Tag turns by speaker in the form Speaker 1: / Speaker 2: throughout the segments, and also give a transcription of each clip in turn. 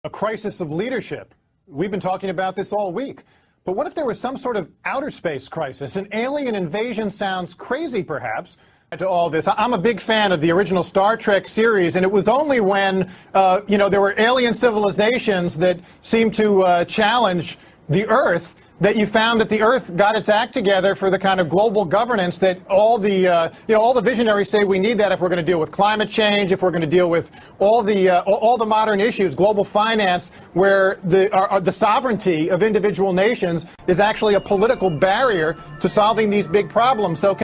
Speaker 1: A crisis of leadership. We've been talking about this all week. But what if there was some sort of outer space crisis? An alien invasion sounds crazy, perhaps, to all this. I'm a big fan of the original Star Trek series, and it was only when, there were alien civilizations that seemed to challenge the Earth that you found that the Earth got its act together for the kind of global governance that all the visionaries say we need that if we're going to deal with climate change, if we're going to deal with all the modern issues, global finance, where the sovereignty of individual nations is actually a political barrier to solving these big problems. So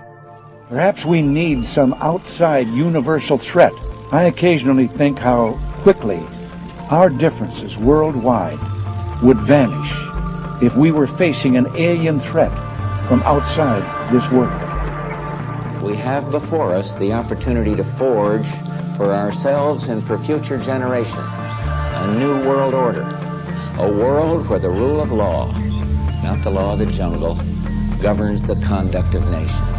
Speaker 2: perhaps we need some outside universal threat. I occasionally think how quickly our differences worldwide would vanish if we were facing an alien threat from outside this world.
Speaker 3: We have before us the opportunity to forge for ourselves and for future generations a new world order, a world where the rule of law, not the law of the jungle, governs the conduct of nations.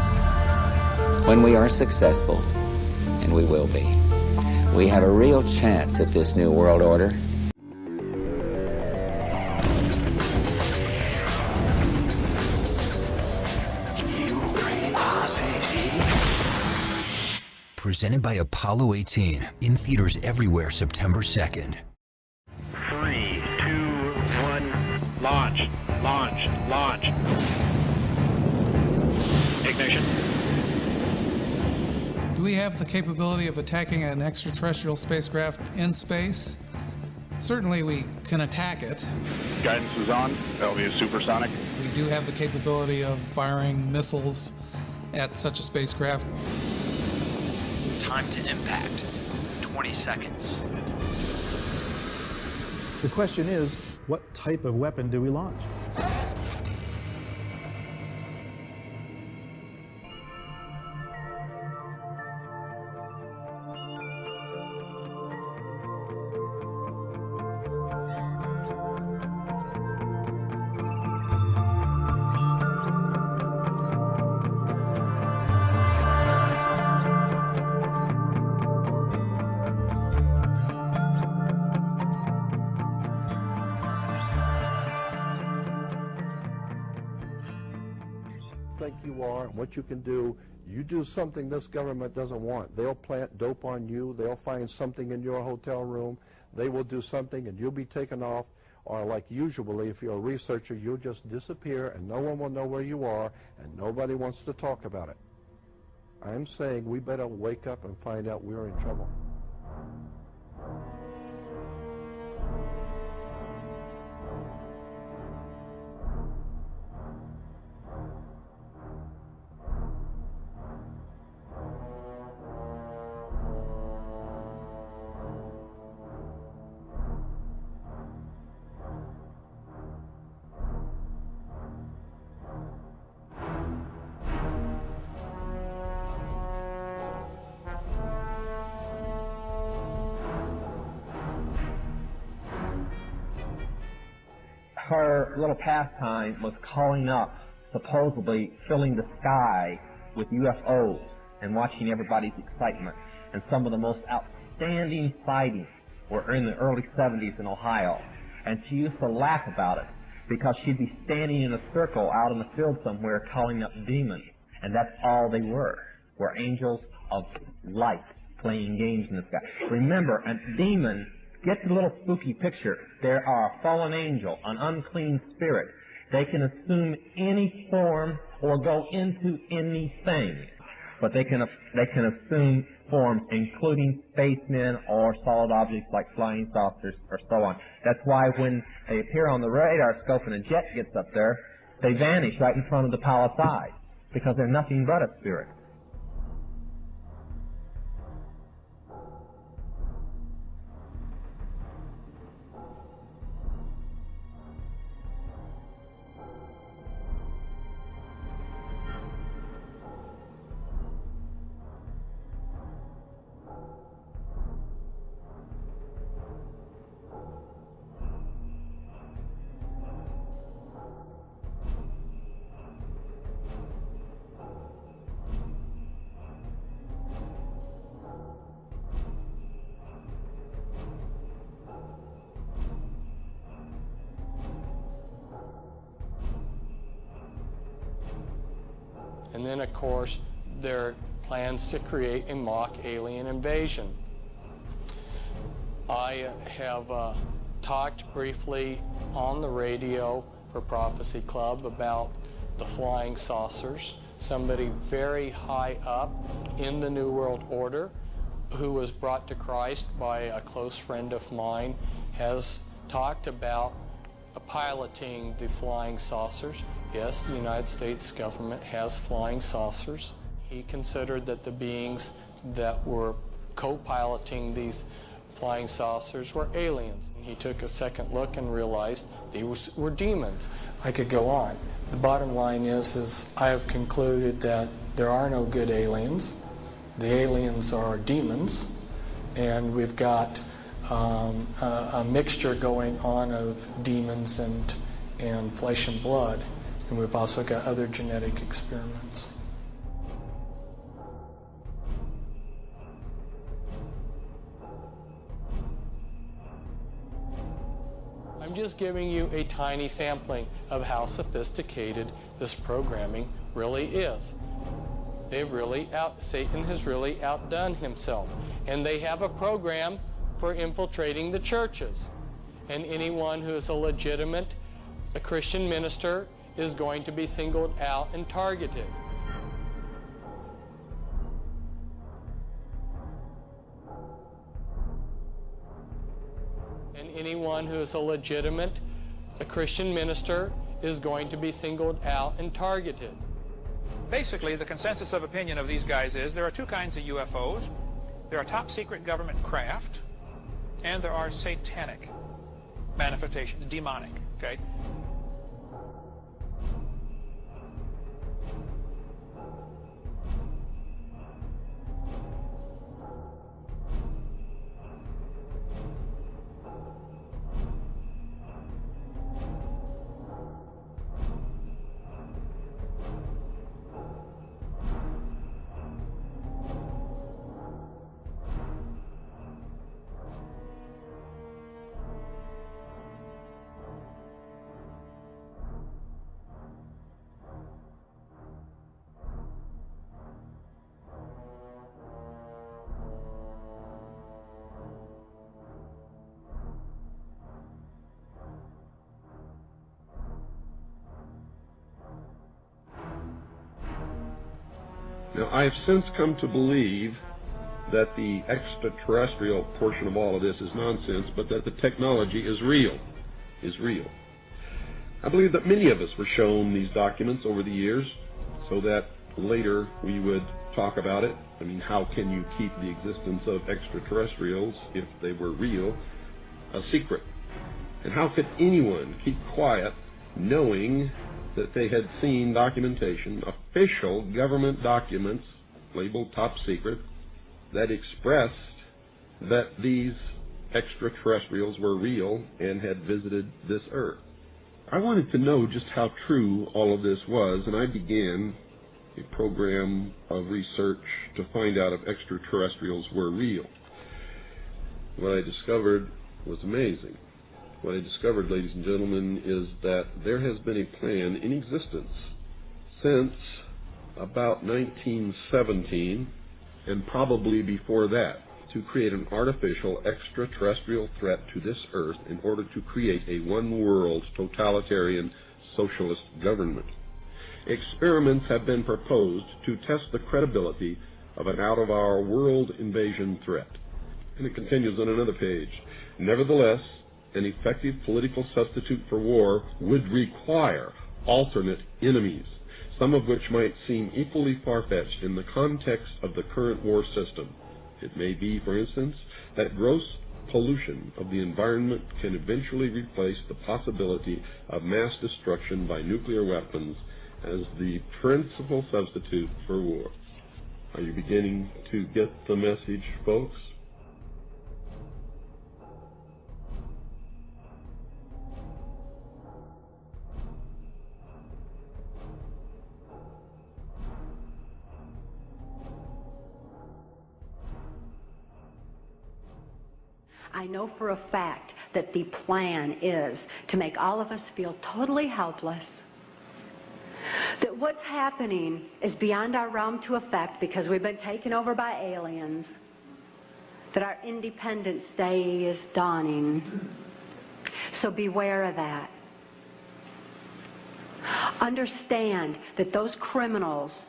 Speaker 3: When we are successful, and we will be, we have a real chance at this new world order.
Speaker 4: Presented by Apollo 18, in theaters everywhere September 2nd.
Speaker 5: 3, 2, 1, launch, launch, launch. Ignition.
Speaker 6: Do we have the capability of attacking an extraterrestrial spacecraft in space? Certainly we can attack it.
Speaker 7: Guidance is on. That'll be a supersonic.
Speaker 6: We do have the capability of firing missiles at such a spacecraft.
Speaker 4: Time to impact, 20 seconds.
Speaker 8: The question is, what type of weapon do we launch?
Speaker 9: Think you are and what you can do. You do something this government doesn't want, they'll plant dope on you, they'll find something in your hotel room, they will do something and you'll be taken off, or like usually if you're a researcher, you'll just disappear and no one will know where you are and nobody wants to talk about it. I'm saying we better wake up and find out we're in trouble.
Speaker 10: Her little pastime was calling up, supposedly filling the sky with UFOs and watching everybody's excitement. And some of the most outstanding sightings were in the early 70s in Ohio. And she used to laugh about it because she'd be standing in a circle out in the field somewhere calling up demons. And that's all they were angels of light playing games in the sky. Remember, a demon, get the little spooky picture. There are a fallen angel, an unclean spirit. They can assume any form or go into anything. But they can assume forms including spacemen or solid objects like flying saucers or so on. That's why when they appear on the radar scope and a jet gets up there, they vanish right in front of the palisade because they're nothing but a spirit.
Speaker 11: And then, of course, there are plans to create a mock alien invasion. I have talked briefly on the radio for Prophecy Club about the flying saucers. Somebody very high up in the New World Order who was brought to Christ by a close friend of mine has talked about piloting the flying saucers. Yes, the United States government has flying saucers. He considered that the beings that were co-piloting these flying saucers were aliens. He took a second look and realized these were demons. I could go on. The bottom line is I have concluded that there are no good aliens. The aliens are demons, and we've got a mixture going on of demons and flesh and blood, and we've also got other genetic experiments. I'm just giving you a tiny sampling of how sophisticated this programming really is. Satan has really outdone himself. And they have a program for infiltrating the churches. And anyone who is a Christian minister is going to be singled out and targeted. And anyone who is a Christian minister is going to be singled out and targeted.
Speaker 12: Basically, the consensus of opinion of these guys is there are two kinds of UFOs. There are top secret government craft, and there are satanic manifestations, demonic, okay?
Speaker 13: Now, I have since come to believe that the extraterrestrial portion of all of this is nonsense, but that the technology is real. I believe that many of us were shown these documents over the years so that later we would talk about it. I mean, how can you keep the existence of extraterrestrials, if they were real, a secret? And how could anyone keep quiet knowing that they had seen documentation, official government documents labeled top secret, that expressed that these extraterrestrials were real and had visited this earth? I wanted to know just how true all of this was, and I began a program of research to find out if extraterrestrials were real. What I discovered was amazing. What I discovered, ladies and gentlemen, is that there has been a plan in existence since about 1917, and probably before that, to create an artificial extraterrestrial threat to this earth in order to create a one-world totalitarian socialist government. Experiments have been proposed to test the credibility of an out-of-our-world invasion threat. And it continues on another page. Nevertheless, an effective political substitute for war would require alternate enemies, some of which might seem equally far-fetched in the context of the current war system. It may be, for instance, that gross pollution of the environment can eventually replace the possibility of mass destruction by nuclear weapons as the principal substitute for war. Are you beginning to get the message, folks?
Speaker 14: I know for a fact that the plan is to make all of us feel totally helpless, that what's happening is beyond our realm to affect because we've been taken over by aliens, that our Independence Day is dawning. So beware of that. Understand that those criminals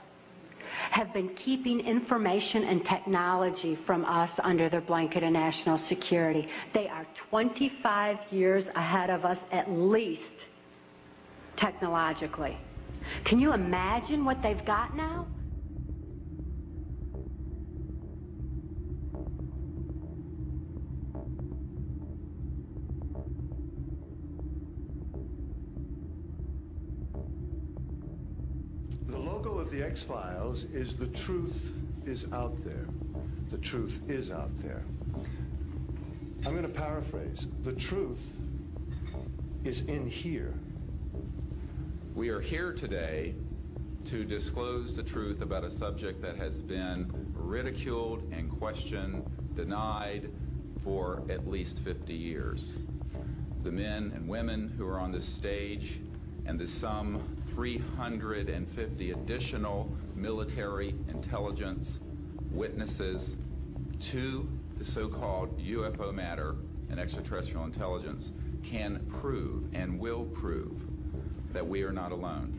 Speaker 14: have been keeping information and technology from us under their blanket of national security. They are 25 years ahead of us at least, technologically. Can you imagine what they've got now?
Speaker 15: The logo of the X-Files is the truth is out there. The truth is out there. I'm going to paraphrase. The truth is in here.
Speaker 16: We are here today to disclose the truth about a subject that has been ridiculed and questioned, denied for at least 50 years. The men and women who are on this stage and the some 350 additional military intelligence witnesses to the so-called UFO matter and extraterrestrial intelligence can prove and will prove that we are not alone.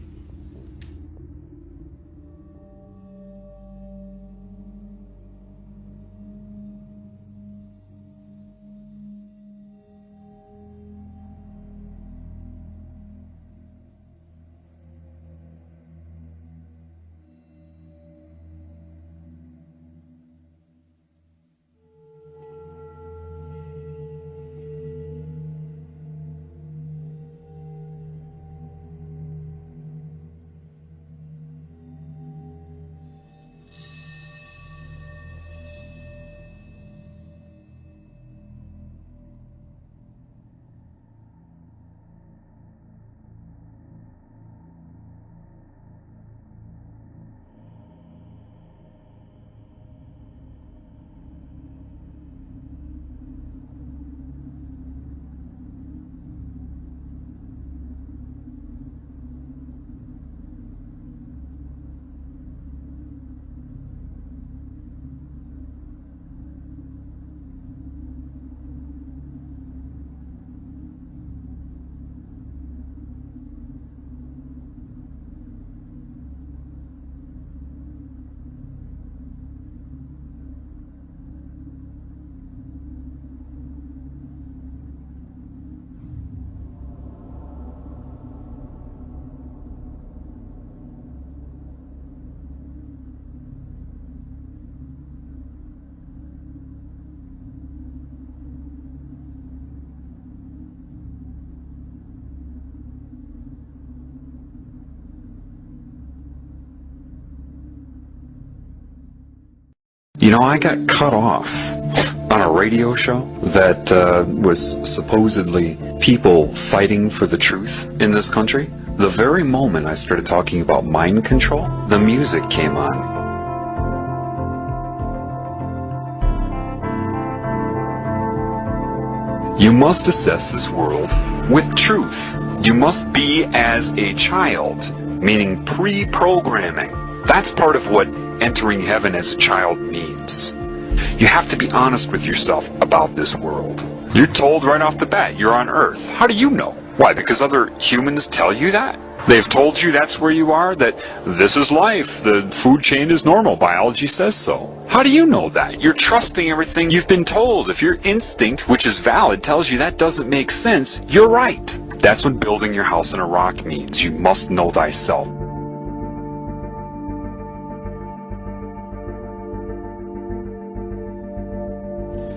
Speaker 17: You know, I got cut off on a radio show that was supposedly people fighting for the truth in this country. The very moment I started talking about mind control, the music came on. You must assess this world with truth. You must be as a child, meaning pre-programming. That's part of what entering heaven as a child means. You have to be honest with yourself about this world. You're told right off the bat you're on Earth. How do you know? Why? Because other humans tell you that? They've told you that's where you are, that this is life, the food chain is normal, biology says so. How do you know that? You're trusting everything you've been told. If your instinct, which is valid, tells you that doesn't make sense, you're right. That's what building your house in a rock means. You must know thyself.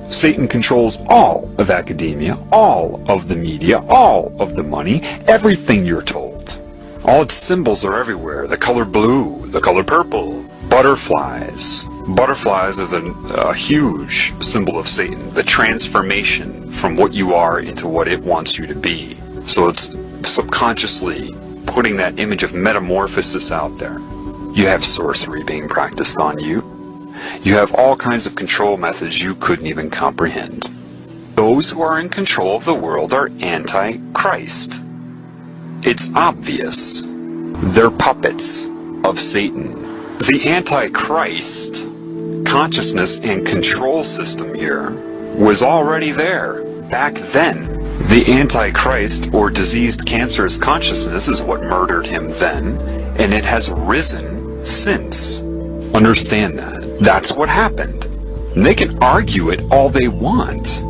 Speaker 17: Satan controls all of academia, all of the media, all of the money, everything you're told. All its symbols are everywhere. The color blue, the color purple, butterflies. Butterflies are a huge symbol of Satan, the transformation from what you are into what it wants you to be. So it's subconsciously putting that image of metamorphosis out there. You have sorcery being practiced on you. You have all kinds of control methods you couldn't even comprehend. Those who are in control of the world are anti-Christ. It's obvious. They're puppets of Satan. The Antichrist consciousness and control system here was already there back then. The Antichrist, or diseased cancerous consciousness, is what murdered him then, and it has risen since. Understand that. That's what happened. And they can argue it all they want.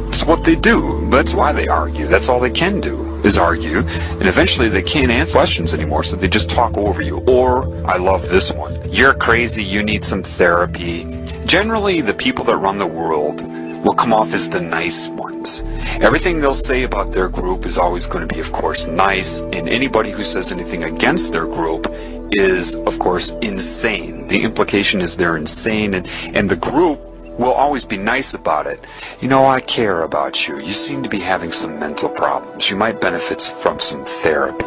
Speaker 17: It's what they do. That's why they argue. That's all they can do, is argue. And eventually they can't answer questions anymore, so they just talk over you. Or, I love this one, you're crazy, you need some therapy. Generally, the people that run the world will come off as the nice ones. Everything they'll say about their group is always going to be, of course, nice, and anybody who says anything against their group is, of course, insane. The implication is they're insane, and the group will always be nice about it. You know, I care about you. You seem to be having some mental problems. You might benefit from some therapy.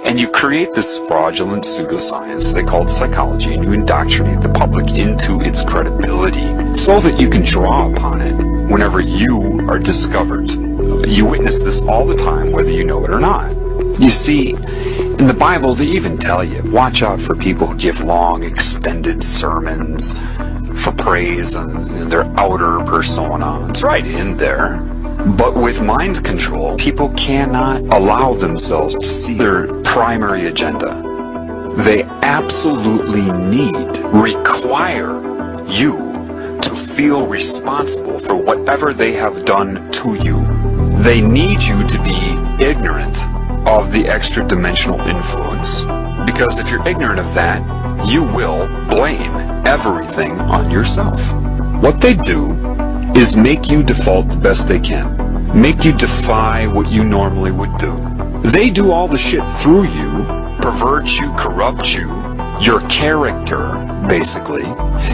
Speaker 17: And you create this fraudulent pseudoscience they call psychology, and you indoctrinate the public into its credibility so that you can draw upon it whenever you are discovered. You witness this all the time, whether you know it or not. You see, in the Bible, they even tell you, watch out for people who give long, extended sermons for praise and their outer persona. It's right in there. But with mind control, people cannot allow themselves to see their primary agenda. They absolutely require you to feel responsible for whatever they have done to you. They need you to be ignorant of the extra-dimensional influence. Because if you're ignorant of that, you will blame everything on yourself. What they do is make you default the best they can. Make you defy what you normally would do. They do all the shit through you, pervert you, corrupt you, your character, basically,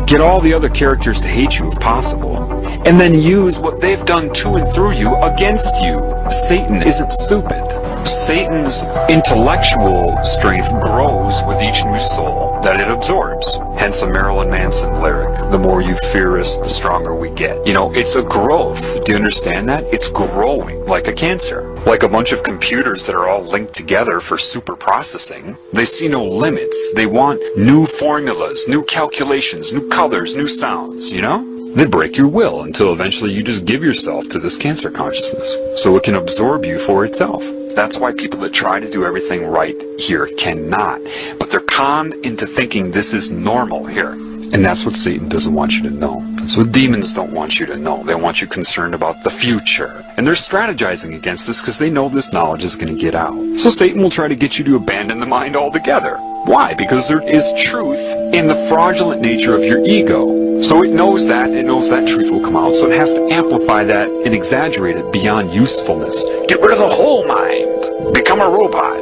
Speaker 17: get all the other characters to hate you if possible, and then use what they've done to and through you against you. Satan isn't stupid. Satan's intellectual strength grows with each new soul that it absorbs. Hence a Marilyn Manson lyric, the more you fear us, the stronger we get. You know, it's a growth. Do you understand that? It's growing like a cancer. Like a bunch of computers that are all linked together for super processing. They see no limits. They want new formulas, new calculations, new colors, new sounds, you know? They break your will until eventually you just give yourself to this cancer consciousness so it can absorb you for itself. That's why people that try to do everything right here cannot. But they're conned into thinking this is normal here. And that's what Satan doesn't want you to know. That's what demons don't want you to know. They want you concerned about the future. And they're strategizing against this because they know this knowledge is going to get out. So Satan will try to get you to abandon the mind altogether. Why? Because there is truth in the fraudulent nature of your ego. So it knows that truth will come out. So it has to amplify that and exaggerate it beyond usefulness. Get rid of the whole mind. Become a robot.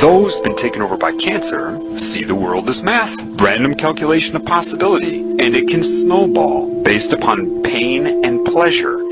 Speaker 17: Those been taken over by cancer see the world as math, random calculation of possibility, and it can snowball based upon pain and pleasure.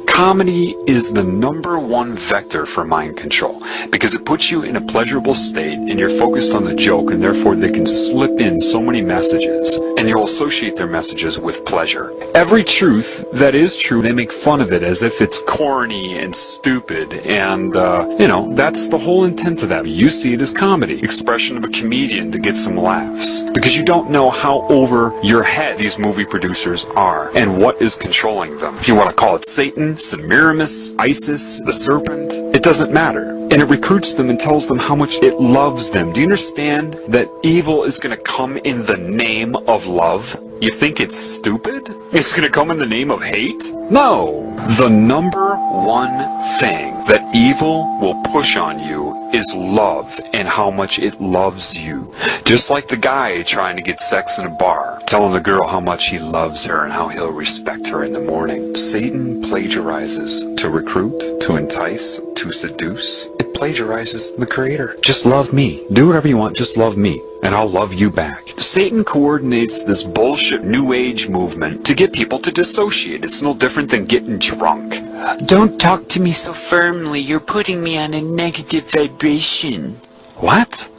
Speaker 17: Comedy is the #1 vector for mind control because it puts you in a pleasurable state and you're focused on the joke, and therefore they can slip in so many messages and you'll associate their messages with pleasure. Every truth that is true, they make fun of it as if it's corny and stupid, and you know, that's the whole intent of that. You see it as comedy, expression of a comedian to get some laughs, because you don't know how over your head these movie producers are and what is controlling them. If you want to call it Satan, Semiramis, Isis, the serpent, it doesn't matter. And it recruits them and tells them how much it loves them. Do you understand that evil is going to come in the name of love? You think it's stupid? It's going to come in the name of hate? No. The #1 thing that evil will push on you is love and how much it loves you. Just like the guy trying to get sex in a bar, telling the girl how much he loves her and how he'll respect her in the morning. Satan plagiarizes to recruit, to entice, to seduce. It plagiarizes the Creator. Just love me. Do whatever you want, just love me, and I'll love you back. Satan coordinates this bullshit New Age movement to get people to dissociate. It's no different than getting drunk. Don't talk to me so firmly. You're putting me on a negative vibration. What?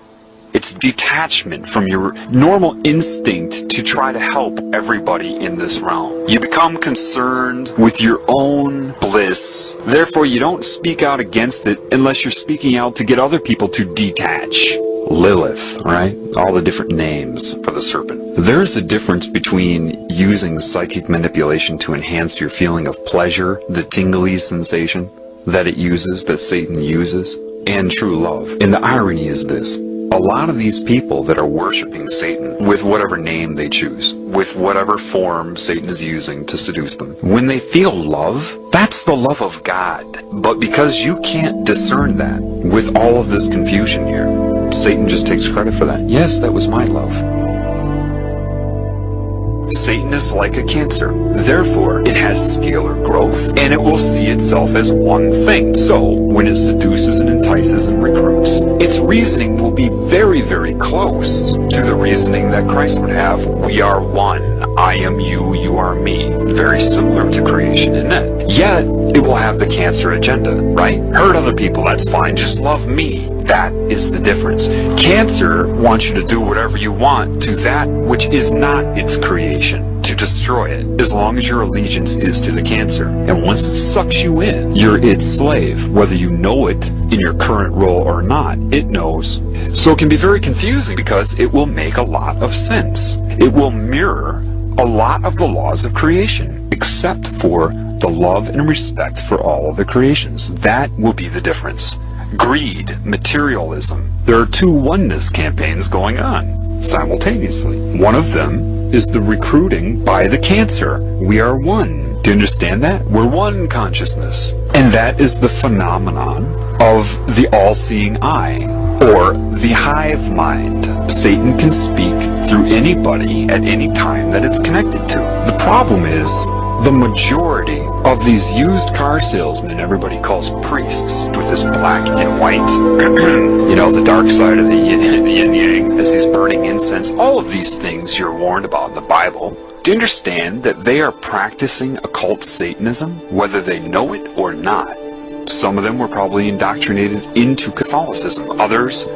Speaker 17: It's detachment from your normal instinct to try to help everybody in this realm. You become concerned with your own bliss. Therefore, you don't speak out against it unless you're speaking out to get other people to detach. Lilith, right? All the different names for the serpent. There's a difference between using psychic manipulation to enhance your feeling of pleasure, the tingly sensation that it uses, that Satan uses, and true love. And the irony is this. A lot of these people that are worshiping Satan, with whatever name they choose, with whatever form Satan is using to seduce them, when they feel love, that's the love of God. But because you can't discern that with all of this confusion here, Satan just takes credit for that. Yes, that was my love. Satan is like a cancer. Therefore, it has scalar growth, and it will see itself as one thing. So, when it seduces and entices and recruits, its reasoning will be very, very close to the reasoning that Christ would have. We are one. I am you, you are me. Very similar to creation, isn't it? Yet, it will have the cancer agenda, right? Hurt other people, that's fine. Just love me. That is the difference. Cancer wants you to do whatever you want to that which is not its creation, to destroy it, as long as your allegiance is to the cancer. And once it sucks you in, you're its slave, whether you know it in your current role or not. It knows. So it can be very confusing because it will make a lot of sense. It will mirror a lot of the laws of creation, except for the love and respect for all of the creations. That will be the difference. Greed, materialism. There are two oneness campaigns going on simultaneously. One of them is the recruiting by the cancer. We are one. Do you understand that? We're one consciousness. And that is the phenomenon of the all-seeing eye, or the hive mind. Satan can speak through anybody at any time that it's connected to. The problem is, the majority of these used car salesmen everybody calls priests, with this black and white, you know, the dark side of the yin-yang, as these burning incense, all of these things you're warned about in the Bible. Do you understand that they are practicing occult Satanism, whether they know it or not? Some of them were probably indoctrinated into Catholicism. Others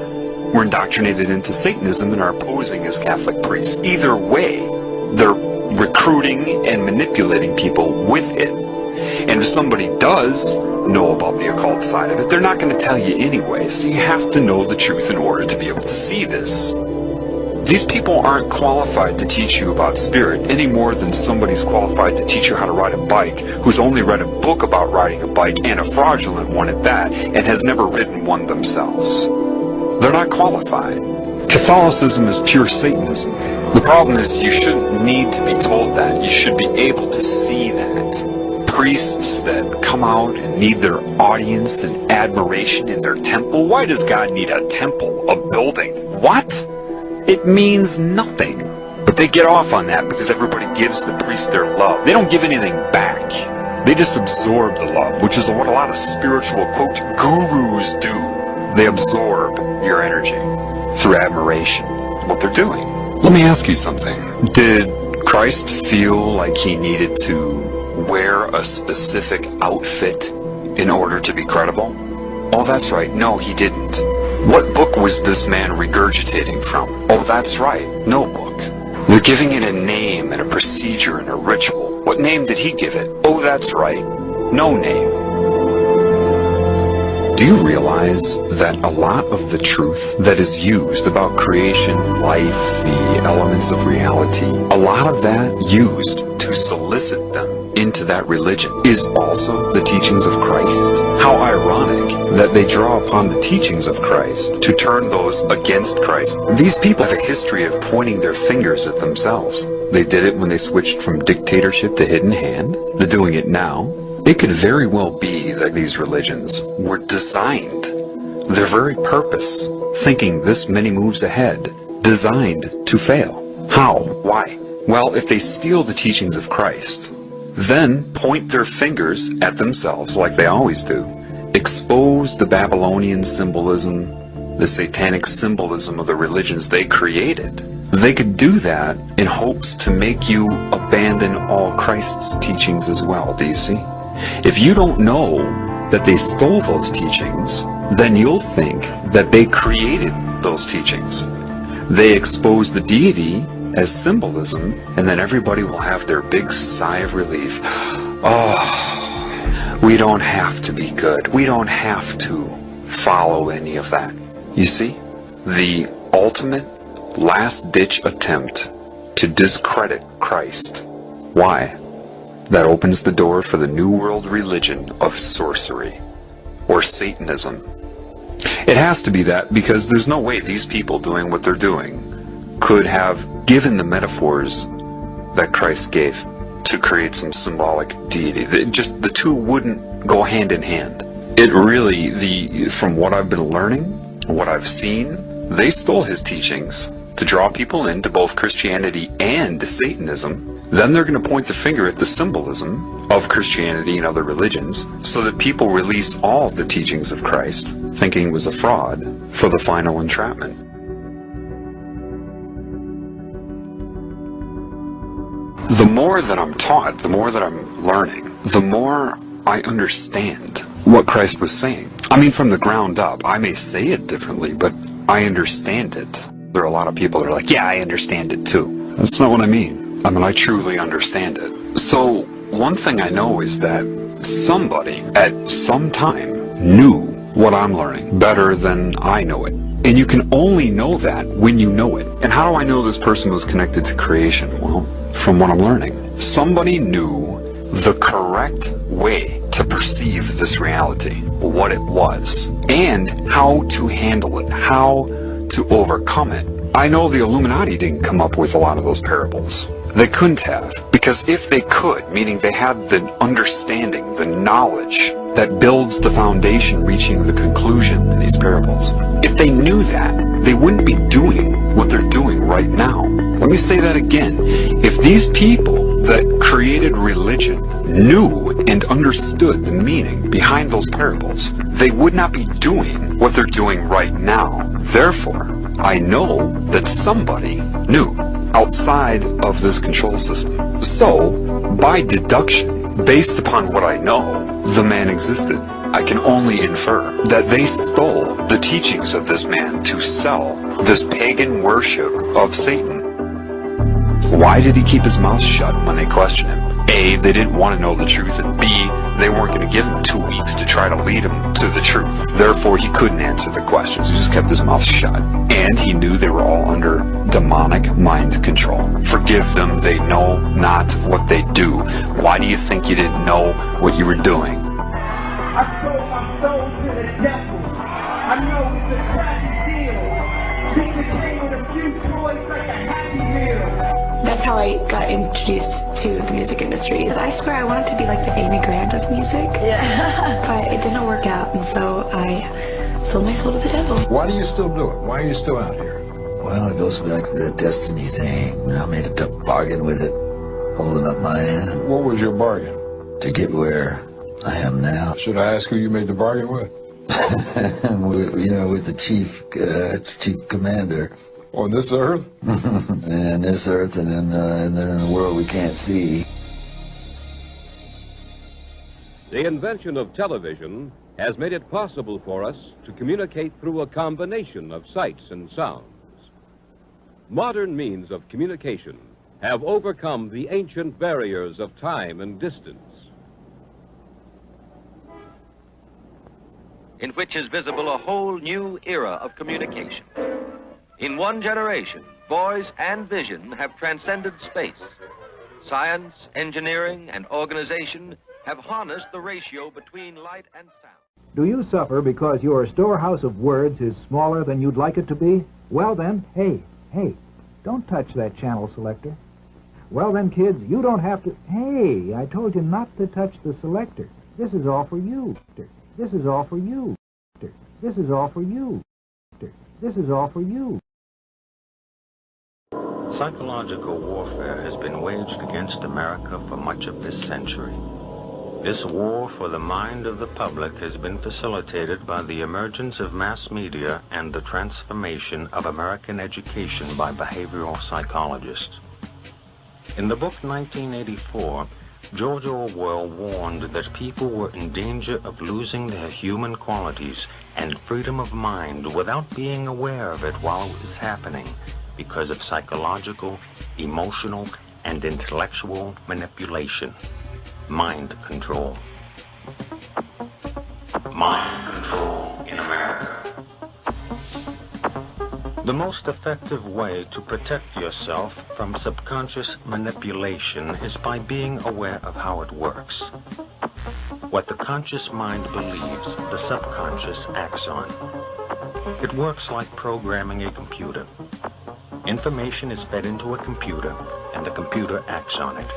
Speaker 17: were indoctrinated into Satanism and are posing as Catholic priests. Either way, they're recruiting and manipulating people with it. And if somebody does know about the occult side of it, they're not going to tell you anyway. So you have to know the truth in order to be able to see this. These people aren't qualified to teach you about spirit any more than somebody's qualified to teach you how to ride a bike who's only read a book about riding a bike, and a fraudulent one at that, and has never ridden one themselves. They're not qualified. Catholicism is pure Satanism. The problem is you shouldn't need to be told that. You should be able to see that. Priests that come out and need their audience and admiration in their temple. Why does God need a temple, a building? What? It means nothing. But they get off on that because everybody gives the priest their love. They don't give anything back. They just absorb the love, which is what a lot of spiritual, quote, gurus do. They absorb your energy through admiration, what they're doing. Let me ask you something. Did Christ feel like he needed to wear a specific outfit in order to be credible? Oh, that's right. No, he didn't. What book was this man regurgitating from? Oh, that's right. No book. They're giving it a name and a procedure and a ritual. What name did he give it? Oh, that's right. No name. Do you realize that a lot of the truth that is used about creation, life, the elements of reality, a lot of that used to solicit them into that religion is also the teachings of Christ? How ironic that they draw upon the teachings of Christ to turn those against Christ. These people have a history of pointing their fingers at themselves. They did it when they switched from dictatorship to hidden hand. They're doing it now. It could very well be that these religions were designed, their very purpose, thinking this many moves ahead, designed to fail. How? Why? Well, if they steal the teachings of Christ, then point their fingers at themselves like they always do, expose the Babylonian symbolism, the satanic symbolism of the religions they created, they could do that in hopes to make you abandon all Christ's teachings as well, do you see? If you don't know that they stole those teachings, then you'll think that they created those teachings. They expose the deity as symbolism, and then everybody will have their big sigh of relief. Oh, we don't have to be good. We don't have to follow any of that. You see? the ultimate last-ditch attempt to discredit Christ. Why? That opens the door for the New World religion of sorcery, or Satanism. It has to be that because there's no way these people doing what they're doing could have given the metaphors that Christ gave to create some symbolic deity. The two wouldn't go hand in hand. It really, from what I've been learning, what I've seen, they stole his teachings to draw people into both Christianity and Satanism. Then they're going to point the finger at the symbolism of Christianity and other religions so that people release all of the teachings of Christ, thinking it was a fraud, for the final entrapment. The more that I'm taught, the more that I'm learning, the more I understand what Christ was saying. I mean, from the ground up. I may say it differently, but I understand it. There are a lot of people that are like, yeah, I understand it too. That's not what I mean. I mean, I truly understand it. So, one thing I know is that somebody at some time knew what I'm learning better than I know it. And you can only know that when you know it. And how do I know this person was connected to creation? Well, from what I'm learning. Somebody knew the correct way to perceive this reality, what it was, and how to handle it, how to overcome it. I know the Illuminati didn't come up with a lot of those parables. They couldn't have, because if they could, meaning they had the understanding, the knowledge that builds the foundation reaching the conclusion in these parables, if they knew that, they wouldn't be doing what they're doing right now. Let me say that again. If these people that created religion knew and understood the meaning behind those parables, they would not be doing what they're doing right now. Therefore, I know that somebody knew outside of this control system. So, by deduction, based upon what I know, the man existed. I can only infer that they stole the teachings of this man to sell this pagan worship of Satan. Why did he keep his mouth shut when they questioned him? A, they didn't want to know the truth, and B, they weren't going to give him 2 weeks to try to lead him to the truth. Therefore, he couldn't answer the questions. He just kept his mouth shut. And he knew they were all under demonic mind control. Forgive them, they know not what they do. Why do you think you didn't know what you were doing?
Speaker 18: I sold my soul to the devil. I know it's a crappy deal. This it came with a few toys like a Happy Meal.
Speaker 19: That's how I got introduced to the music industry. I swear I wanted to be like the Amy Grant of music. Yeah. But it didn't work out, and so I sold my soul to the devil.
Speaker 2: Why do you still do it? Why are you still out here?
Speaker 20: Well, it goes back to the destiny thing. I made a tough bargain with it, holding up my end.
Speaker 2: What was your bargain?
Speaker 20: To get where I am now.
Speaker 2: Should I ask who you made the bargain with?
Speaker 20: with the chief commander.
Speaker 2: On this earth?
Speaker 20: And this earth, and then in the world we can't see.
Speaker 21: The invention of television has made it possible for us to communicate through a combination of sights and sounds. Modern means of communication have overcome the ancient barriers of time and distance,
Speaker 22: in which is visible a whole new era of communication. In one generation, voice and vision have transcended space. Science, engineering, and organization have harnessed the ratio between light and sound.
Speaker 23: Do you suffer because your storehouse of words is smaller than you'd like it to be? Well then, hey, don't touch that channel selector. Well then, kids, you don't have to... Hey, I told you not to touch the selector. This is all for you. This is all for you. This is all for you. This is all for you.
Speaker 24: Psychological warfare has been waged against America for much of this century. This war for the mind of the public has been facilitated by the emergence of mass media and the transformation of American education by behavioral psychologists. In the book 1984, George Orwell warned that people were in danger of losing their human qualities and freedom of mind without being aware of it while it was happening because of psychological, emotional, and intellectual manipulation. Mind control. Mind control in America. The most effective way to protect yourself from subconscious manipulation is by being aware of how it works. What the conscious mind believes, the subconscious acts on. It works like programming a computer. Information is fed into a computer, and the computer acts on it.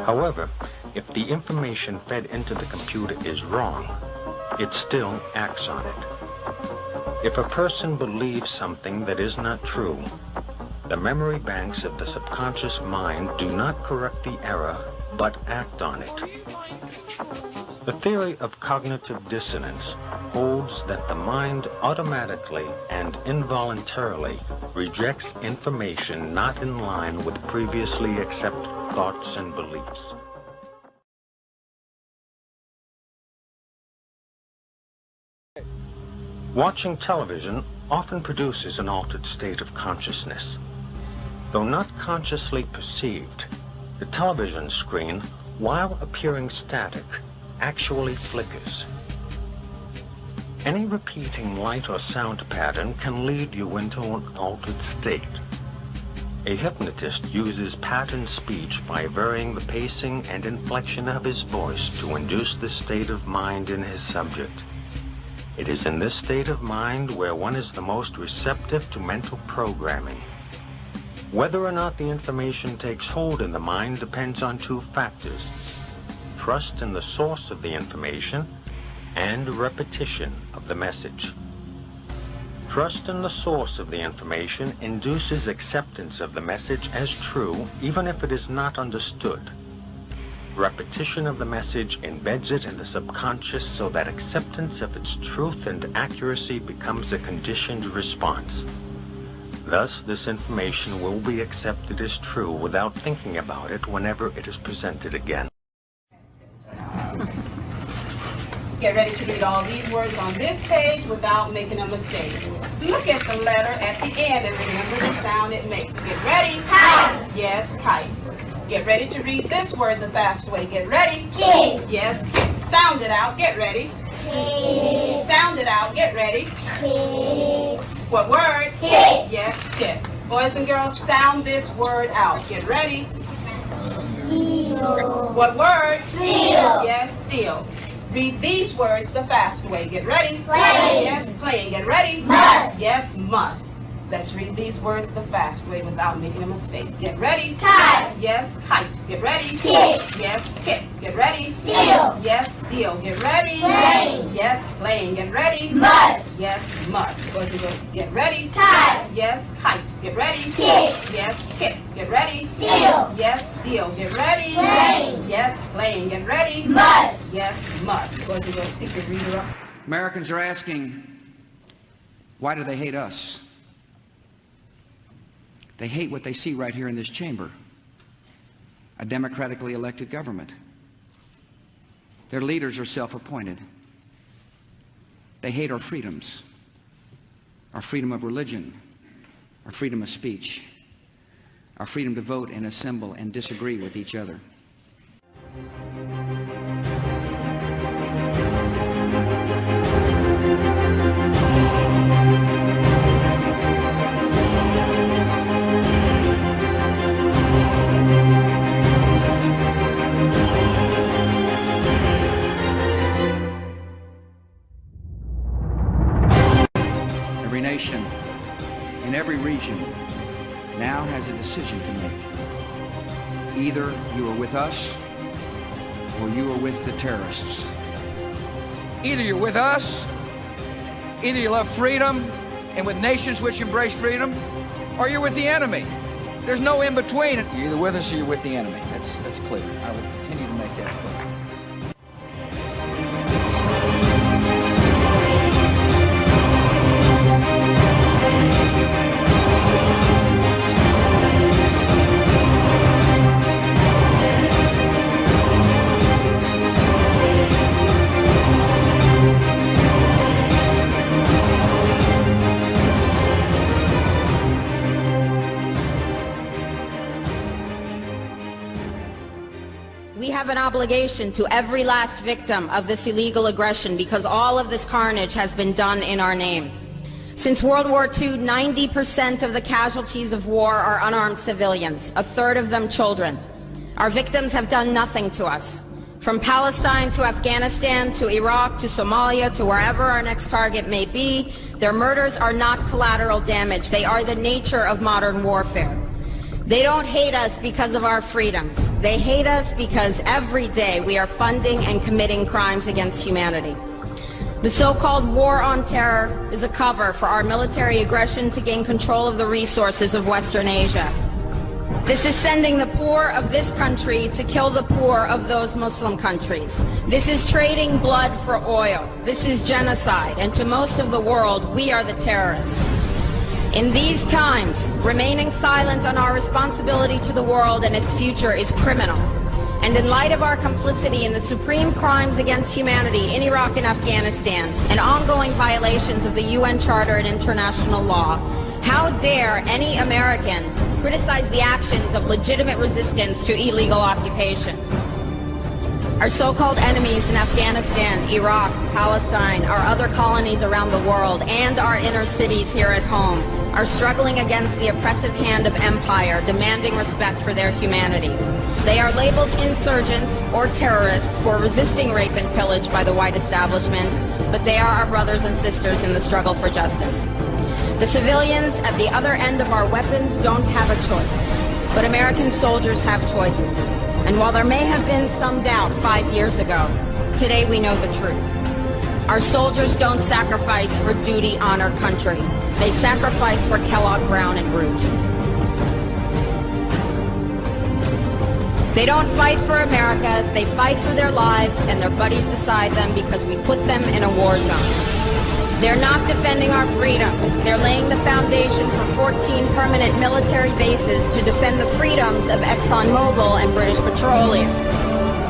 Speaker 24: However, if the information fed into the computer is wrong, it still acts on it. If a person believes something that is not true, the memory banks of the subconscious mind do not correct the error, but act on it. The theory of cognitive dissonance holds that the mind automatically and involuntarily rejects information not in line with previously accepted thoughts and beliefs. Watching television often produces an altered state of consciousness. Though not consciously perceived, the television screen, while appearing static, actually flickers. Any repeating light or sound pattern can lead you into an altered state. A hypnotist uses pattern speech by varying the pacing and inflection of his voice to induce this state of mind in his subject. It is in this state of mind where one is the most receptive to mental programming. Whether or not the information takes hold in the mind depends on two factors: trust in the source of the information and repetition of the message. Trust in the source of the information induces acceptance of the message as true, even if it is not understood. Repetition of the message embeds it in the subconscious so that acceptance of its truth and accuracy becomes a conditioned response. Thus, this information will be accepted as true without thinking about it whenever it is presented again.
Speaker 1: Get ready to read all these words on this page without making a mistake. Look at the letter at the end and remember the sound it makes. Get ready. Kite. Yes, kite. Get ready to read this word the fast way. Get ready. Kid. Yes, kid. Sound it out. Get ready. Kid. Sound it out. Get ready. Kid. What word? Kid. Yes, kid. Boys and girls, sound this word out. Get ready. Steel. What word? Steel. Yes, steel. Read these words the fast way. Get ready. Playing. Yes, playing. Get ready. Must. Yes, must. Let's read these words the fast way without making a mistake. Get ready. Kite. Yes, kite. Get ready. Kit. Yes, kit. Get ready. Steel. Yes, steel. Get ready. Playing. Yes, playing. Get ready. Must. Yes, must. Boys and girls, get ready. Kite. Yes, kite. Get ready. Kit. Yes, kit. Get ready. Steel. Yes, steel. Get ready. Playing. Yes, playing. Get ready. Must. Yes, must. Boys and girls, pick your reader up.
Speaker 3: Americans are asking, why do they hate us? They hate what they see right here in this chamber, a democratically elected government. Their leaders are self-appointed. They hate our freedoms, our freedom of religion, our freedom of speech, our freedom to vote and assemble and disagree with each other. Every nation in every region now has a decision to make. Either you are with us or you are with the terrorists. Either you're with us, either you love freedom and with nations which embrace freedom, or you're with the enemy. There's no in between. You're either with us or you're with the enemy. That's clear. I will continue to make that clear.
Speaker 5: We have an obligation to every last victim of this illegal aggression because all of this carnage has been done in our name. Since World War II, 90% of the casualties of war are unarmed civilians, a third of them children. Our victims have done nothing to us. From Palestine to Afghanistan to Iraq to Somalia to wherever our next target may be, their murders are not collateral damage. They are the nature of modern warfare. They don't hate us because of our freedoms. They hate us because every day we are funding and committing crimes against humanity. The so-called war on terror is a cover for our military aggression to gain control of the resources of Western Asia. This is sending the poor of this country to kill the poor of those Muslim countries. This is trading blood for oil. This is genocide, and to most of the world, we are the terrorists. In these times, remaining silent on our responsibility to the world and its future is criminal. And in light of our complicity in the supreme crimes against humanity in Iraq and Afghanistan, and ongoing violations of the UN Charter and international law, how dare any American criticize the actions of legitimate resistance to illegal occupation? Our so-called enemies in Afghanistan, Iraq, Palestine, our other colonies around the world, and our inner cities here at home are struggling against the oppressive hand of empire, demanding respect for their humanity. They are labeled insurgents or terrorists for resisting rape and pillage by the white establishment, but they are our brothers and sisters in the struggle for justice. The civilians at the other end of our weapons don't have a choice, but American soldiers have choices. And while there may have been some doubt 5 years ago, today we know the truth. Our soldiers don't sacrifice for duty, honor, country. They sacrifice for Kellogg, Brown, and Root. They don't fight for America, they fight for their lives and their buddies beside them because we put them in a war zone. They're not defending our freedoms. They're laying the foundation for 14 permanent military bases to defend the freedoms of ExxonMobil and British Petroleum.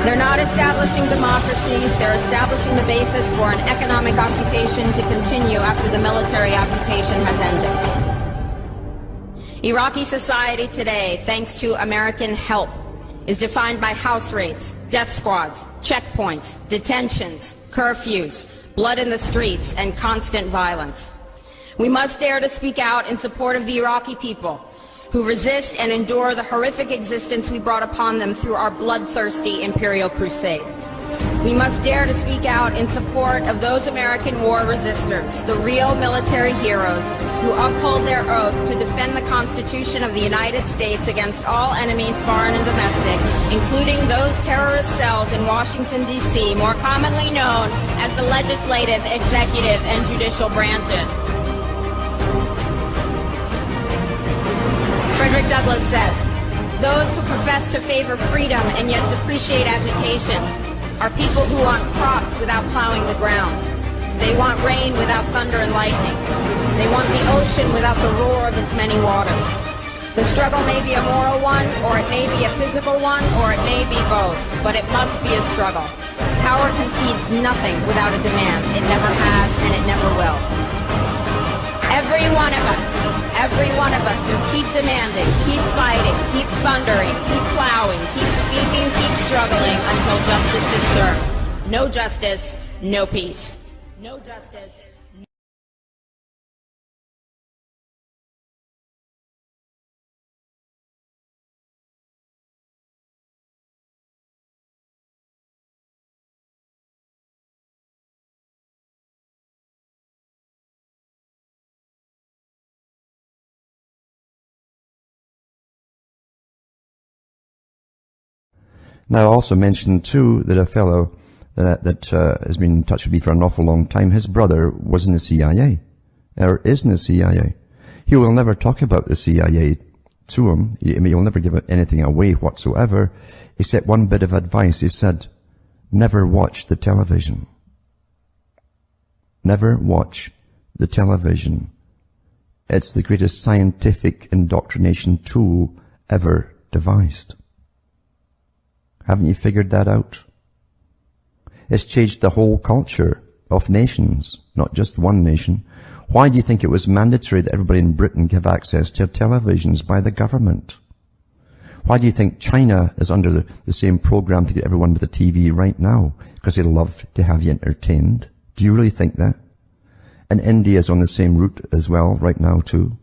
Speaker 5: They're not establishing democracy. They're establishing the basis for an economic occupation to continue after the military occupation has ended. Iraqi society today, thanks to American help, is defined by house raids, death squads, checkpoints, detentions, curfews, blood in the streets, and constant violence. We must dare to speak out in support of the Iraqi people who resist and endure the horrific existence we brought upon them through our bloodthirsty imperial crusade. We must dare to speak out in support of those American war resistors, the real military heroes who uphold their oath to defend the Constitution of the United States against all enemies, foreign and domestic, including those terrorist cells in Washington, D.C., more commonly known as the legislative, executive, and judicial branches. Frederick Douglass said, "Those who profess to favor freedom and yet depreciate agitation are people who want crops without plowing the ground. They want rain without thunder and lightning. They want the ocean without the roar of its many waters." The struggle may be a moral one, or it may be a physical one, or it may be both, but it must be a struggle. Power concedes nothing without a demand. It never has, and it never will. Every one of us must keep demanding, keep fighting, keep thundering, keep plowing, keep speaking, keep struggling until justice is served. No justice, no peace. No justice.
Speaker 4: Now, I also mentioned too that a fellow that has been in touch with me for an awful long time, his brother was in the CIA, or is in the CIA. He will never talk about the CIA to him. He'll never give anything away whatsoever, except one bit of advice. He said, never watch the television. Never watch the television. It's the greatest scientific indoctrination tool ever devised. Haven't you figured that out? It's changed the whole culture of nations, not just one nation. Why do you think it was mandatory that everybody in Britain give access to televisions by the government? Why do you think China is under the same program to get everyone to the TV right now? Because they love to have you entertained. Do you really think that? And India's on the same route as well right now too.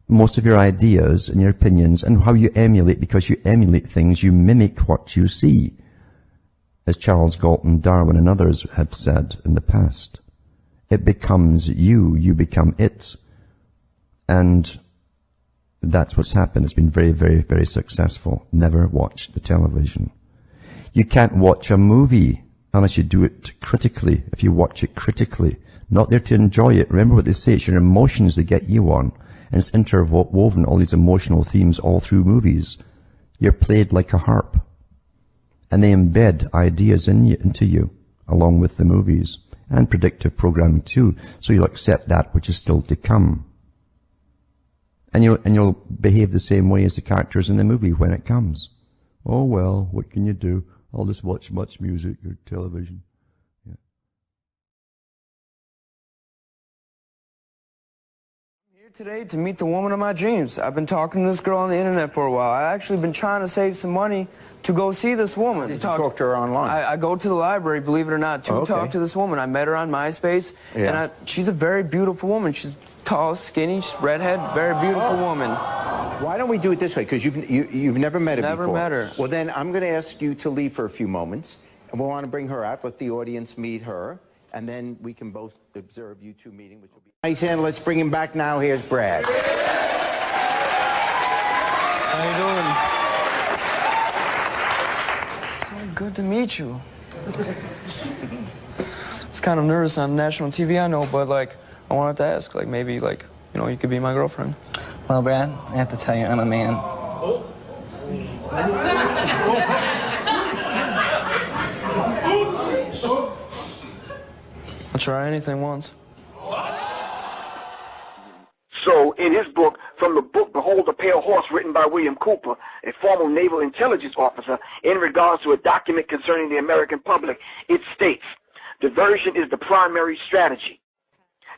Speaker 4: Most of your ideas and your opinions and how you emulate, because you emulate things, you mimic what you see. As Charles Galton, Darwin and others have said in the past. It becomes you, you become it. And that's what's happened. It's been very, very, very successful. Never watch the television. You can't watch a movie unless you do it critically. If you watch it critically, not there to enjoy it. Remember what they say, it's your emotions that get you on. And it's interwoven, all these emotional themes all through movies. You're played like a harp. And they embed ideas into you, along with the movies. And predictive programming too. So you'll accept that which is still to come. And you'll behave the same way as the characters in the movie when it comes. Oh well, what can you do? I'll just watch much music or television. Yeah.
Speaker 6: I'm here today to meet the woman of my dreams. I've been talking to this girl on the internet for a while. I've actually been trying to save some money to go see this woman.
Speaker 7: Did you talk to her online?
Speaker 6: I go to the library, believe it or not, to talk to this woman. I met her on MySpace, and she's a very beautiful woman. She's tall, skinny, redhead, very beautiful woman.
Speaker 7: Why don't we do it this way? Because you've never met her before.
Speaker 6: Never met her.
Speaker 7: Well, then I'm going to ask you to leave for a few moments, and we'll want to bring her out, let the audience meet her, and then we can both observe you two meeting, which will be nice. And let's bring him back now. Here's Brad.
Speaker 6: How you doing? So good to meet you. It's kind of nervous on national TV, I know, but like, I wanted to ask, like, maybe, like, you know, you could be my girlfriend.
Speaker 8: Well, Brad, I have to tell you, I'm a man.
Speaker 6: I'll try anything once.
Speaker 9: So, in his book, from the book Behold the Pale Horse, written by William Cooper, a former naval intelligence officer, in regards to a document concerning the American public, it states, diversion is the primary strategy.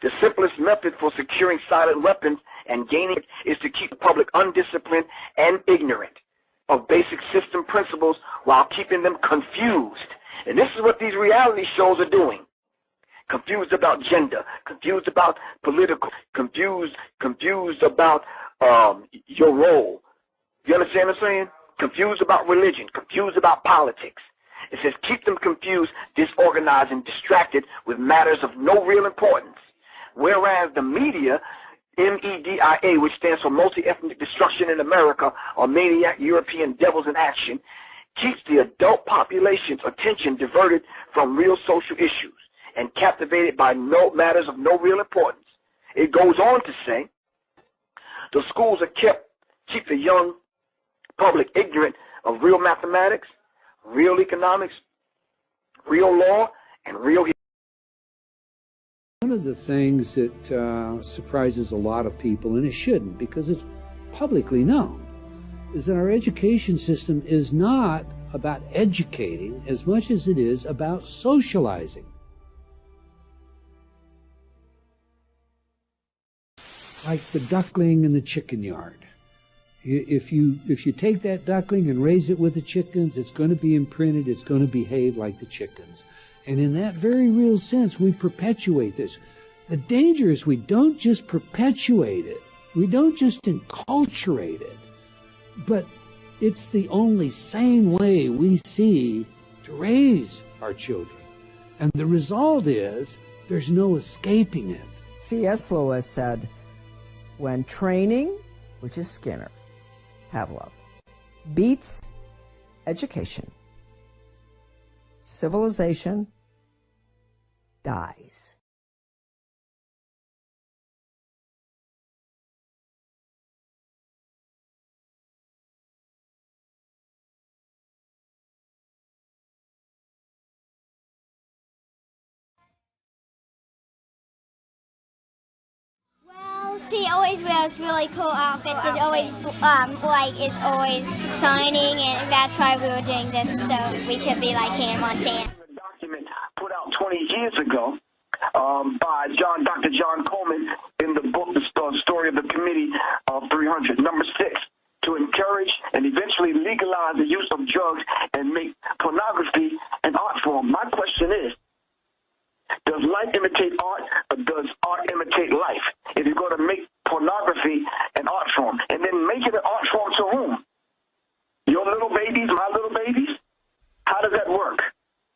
Speaker 9: The simplest method for securing silent weapons and gaining is to keep the public undisciplined and ignorant of basic system principles while keeping them confused. And this is what these reality shows are doing. Confused about gender, confused about political, confused about your role. You understand what I'm saying? Confused about religion, confused about politics. It says keep them confused, disorganized, and distracted with matters of no real importance. Whereas the media, MEDIA, which stands for Multi-Ethnic Destruction in America, or Maniac European Devils in Action, keeps the adult population's attention diverted from real social issues and captivated by matters of no real importance. It goes on to say, the schools are keep the young public ignorant of real mathematics, real economics, real law, and real history.
Speaker 25: One of the things that surprises a lot of people, and it shouldn't because it's publicly known, is that our education system is not about educating as much as it is about socializing. Like the duckling in the chicken yard. If you take that duckling and raise it with the chickens, it's going to be imprinted, it's going to behave like the chickens. And in that very real sense, we perpetuate this. The danger is we don't just perpetuate it, we don't just enculturate it, but it's the only sane way we see to raise our children. And the result is there's no escaping it.
Speaker 26: C.S. Lewis said, when training, which is Skinner, Pavlov, beats education, civilization dies.
Speaker 27: He always wears really cool outfits. It's always is always signing, and that's why we were doing this, so we could be like Hannah Montana.
Speaker 9: A document put out 20 years ago by Dr. John Coleman in the book, The Story of the Committee of 300, number 6, to encourage and eventually legalize the use of drugs and make pornography an art form. My question is, does Does life imitate art, or does art imitate life? If you're going to make pornography an art form, and then make it an art form to whom? Your little babies, my little babies? How does that work?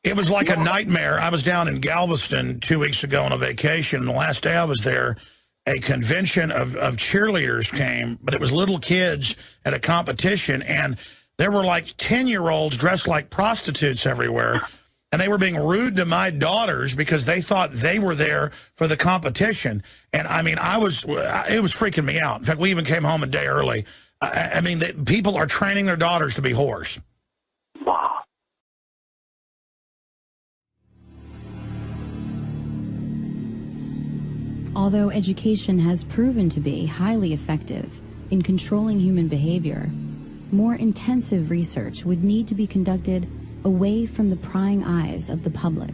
Speaker 10: It was like a nightmare. I was down in Galveston 2 weeks ago on a vacation, and the last day I was there, a convention of cheerleaders came, but it was little kids at a competition, and there were like 10-year-olds dressed like prostitutes everywhere, and they were being rude to my daughters because they thought they were there for the competition. And I mean, it was freaking me out. In fact, we even came home a day early. I mean, people are training their daughters to be whores.
Speaker 9: Wow.
Speaker 11: Although education has proven to be highly effective in controlling human behavior, more intensive research would need to be conducted away from the prying eyes of the public.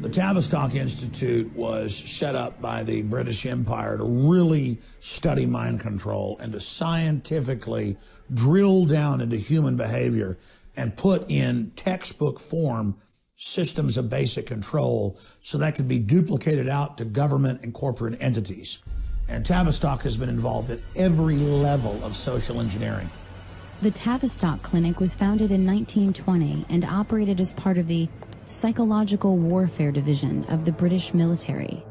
Speaker 10: The Tavistock Institute was set up by the British Empire to really study mind control and to scientifically drill down into human behavior and put in textbook form systems of basic control so that could be duplicated out to government and corporate entities. And Tavistock has been involved at every level of social engineering.
Speaker 11: The Tavistock Clinic was founded in 1920 and operated as part of the Psychological Warfare Division of the British military.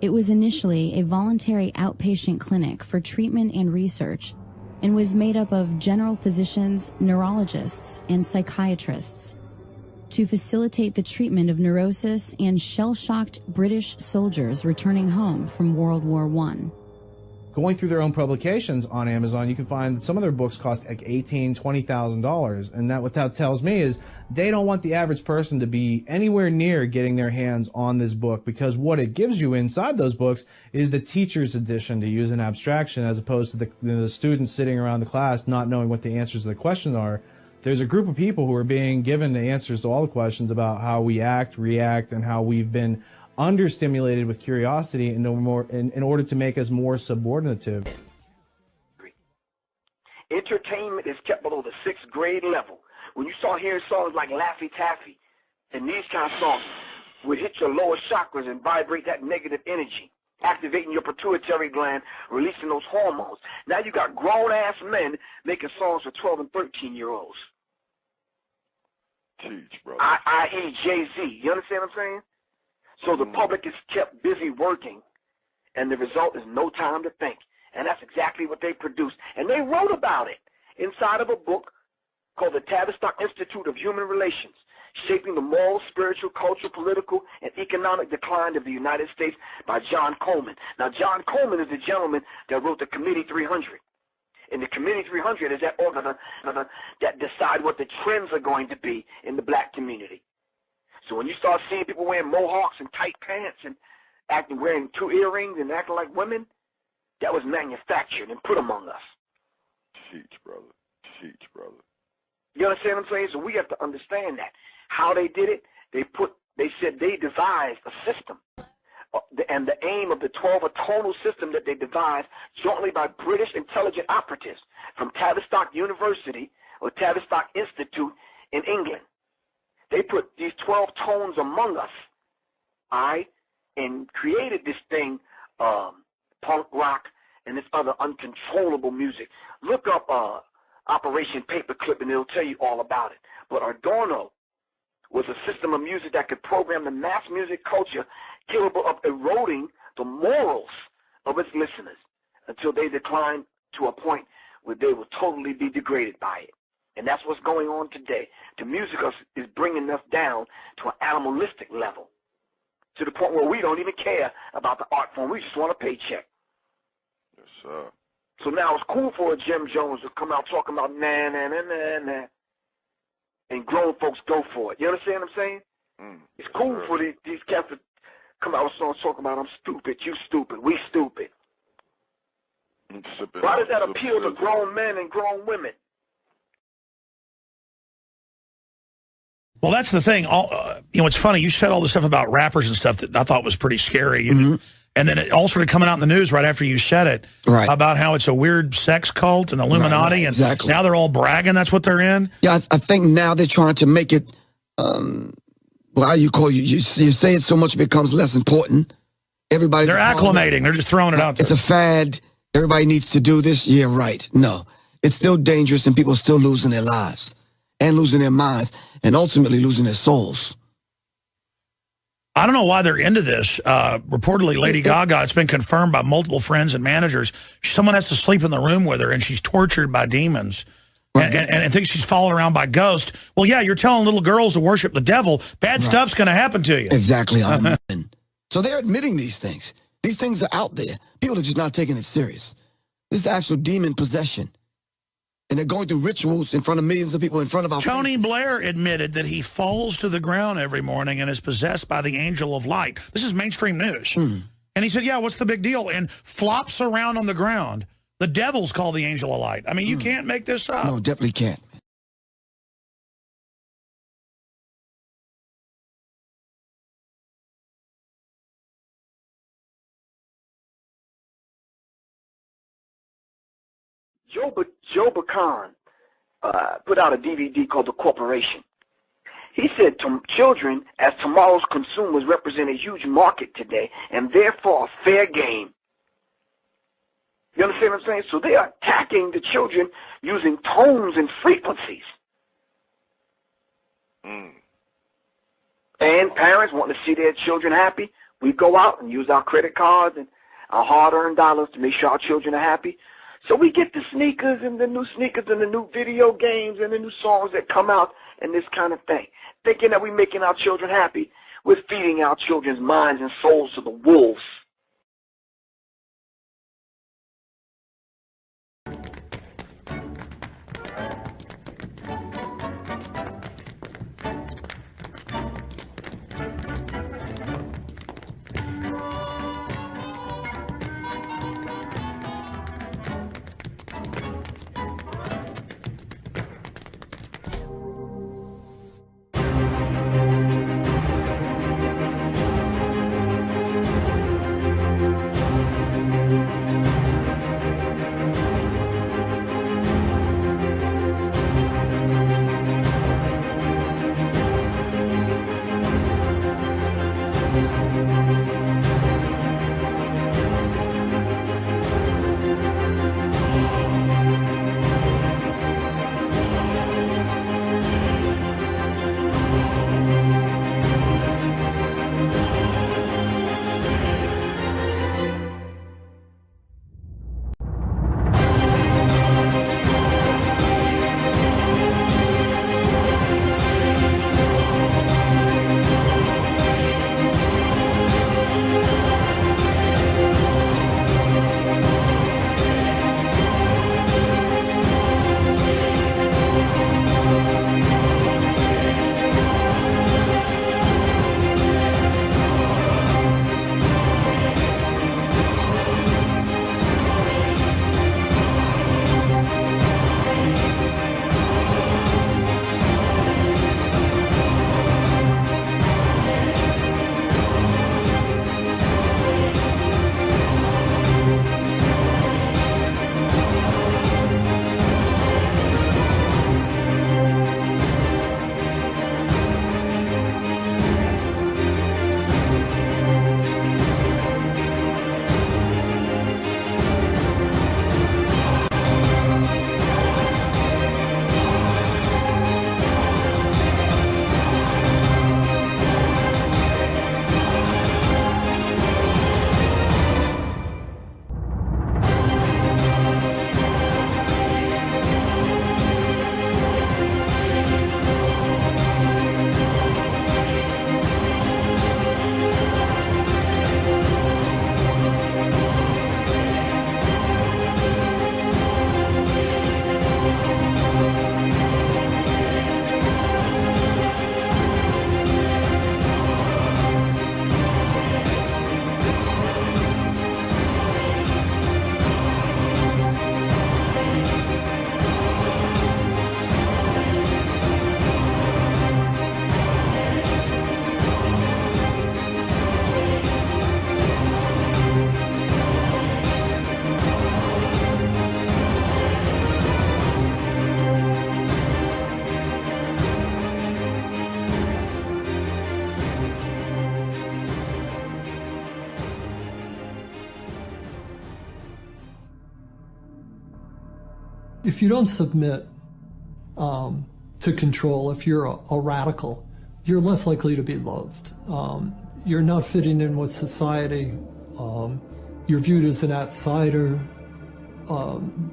Speaker 11: It was initially a voluntary outpatient clinic for treatment and research and was made up of general physicians, neurologists, and psychiatrists to facilitate the treatment of neurosis and shell-shocked British soldiers returning home from World War I.
Speaker 12: Going through their own publications on Amazon, you can find that some of their books cost like $18,000, $20,000. And what that tells me is they don't want the average person to be anywhere near getting their hands on this book, because what it gives you inside those books is the teacher's edition, to use an abstraction, as opposed to the students sitting around the class not knowing what the answers to the questions are. There's a group of people who are being given the answers to all the questions about how we act, react, and how we've been understimulated with curiosity in order to make us more subordinative.
Speaker 9: Entertainment is kept below the 6th grade level. When you start hearing songs like Laffy Taffy, and these kind of songs would hit your lower chakras and vibrate that negative energy, activating your pituitary gland, releasing those hormones. Now you got grown-ass men making songs for 12 and 13-year-olds.
Speaker 13: Teach, brother.
Speaker 9: I.e. Jay-Z. You understand what I'm saying? So the public is kept busy working, and the result is no time to think. And that's exactly what they produced. And they wrote about it inside of a book called the Tavistock Institute of Human Relations, Shaping the Moral, Spiritual, Cultural, Political, and Economic Decline of the United States by John Coleman. Now, John Coleman is the gentleman that wrote the Committee 300. And the Committee 300 is that organ that decide what the trends are going to be in the black community. So when you start seeing people wearing mohawks and tight pants and wearing 2 earrings and acting like women, that was manufactured and put among us.
Speaker 13: Teach, brother. Teach, brother.
Speaker 9: You understand what I'm saying? So we have to understand that. How they did it, they said they devised a system. And the aim of the 12 atonal system that they devised jointly by British intelligent operatives from Tavistock University or Tavistock Institute in England. They put these 12 tones among us, all right, and created this thing, punk rock and this other uncontrollable music. Look up Operation Paperclip and it'll tell you all about it. But Adorno was a system of music that could program the mass music culture capable of eroding the morals of its listeners until they decline to a point where they will totally be degraded by it. And that's what's going on today. The music is bringing us down to an animalistic level, to the point where we don't even care about the art form. We just want a paycheck.
Speaker 13: Yes, sir.
Speaker 9: So now it's cool for a Jim Jones to come out talking about nah, nah, nah, nah, nah, and grown folks go for it. You understand what I'm saying? It's cool for these cats to come out with songs talking about I'm stupid, you stupid, we stupid. Why does that appeal to grown men and grown women?
Speaker 10: Well, that's the thing. It's funny. You said all this stuff about rappers and stuff that I thought was pretty scary. And then it all started coming out in the news right after you said it about how it's a weird sex cult and Illuminati. And now they're all bragging that's what they're in.
Speaker 14: Yeah, I think now they're trying to make it
Speaker 2: Well, you say it so much it becomes less important. They're
Speaker 10: acclimating. They're just throwing it out there.
Speaker 2: It's a fad. Everybody needs to do this. Yeah, right. No, it's still dangerous, and people are still losing their lives and losing their minds and ultimately losing their souls.
Speaker 10: I don't know why they're into this. Reportedly, Lady Gaga, it's been confirmed by multiple friends and managers. Someone has to sleep in the room with her, and she's tortured by demons. And thinks she's followed around by ghosts. Well, yeah, you're telling little girls to worship the devil. Bad stuff's going to happen to you.
Speaker 2: Exactly. So they're admitting these things. These things are out there. People are just not taking it serious. This is actual demon possession. And they're going through rituals in front of millions of people in front of our
Speaker 10: Tony Blair admitted that he falls to the ground every morning and is possessed by the angel of light. This is mainstream news. And he said, yeah, what's the big deal? And flops around on the ground. The devil's called the angel of light. I mean, you can't make this up.
Speaker 2: No, definitely can't.
Speaker 9: Joe Bacan put out a DVD called The Corporation. He said children, as tomorrow's consumers, represent a huge market today and therefore fair game. You understand what I'm saying? So they are attacking the children using tones and frequencies. And parents want to see their children happy. We go out and use our credit cards and our hard-earned dollars to make sure our children are happy. So we get the sneakers and the new video games and the new songs that come out and this kind of thing. Thinking that we're making our children happy, we're feeding our children's minds and souls to the wolves.
Speaker 14: if you don't submit to control, if you're a radical, you're less likely to be loved. You're not fitting in with society. You're viewed as an outsider.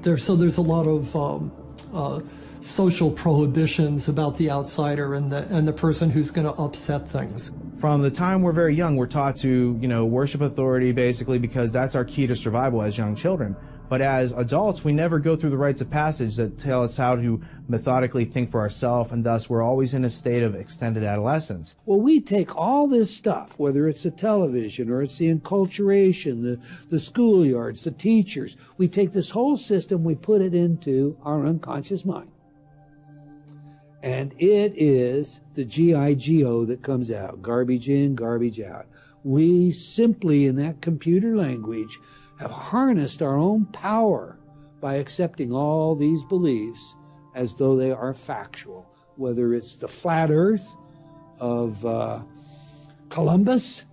Speaker 14: There's a lot of social prohibitions about the outsider and the person who's going to upset things.
Speaker 12: From the time we're very young, we're taught to, worship authority basically because that's our key to survival as young children. But as adults, we never go through the rites of passage that tell us how to methodically think for ourselves, and thus we're always in a state of extended adolescence.
Speaker 25: Well, we take all this stuff, whether it's the television or it's the enculturation, the schoolyards, the teachers, we take this whole system, we put it into our unconscious mind. And it is the G-I-G-O that comes out, garbage in, garbage out. We simply, in that computer language, have harnessed our own power by accepting all these beliefs as though they are factual, whether it's the flat earth of Columbus,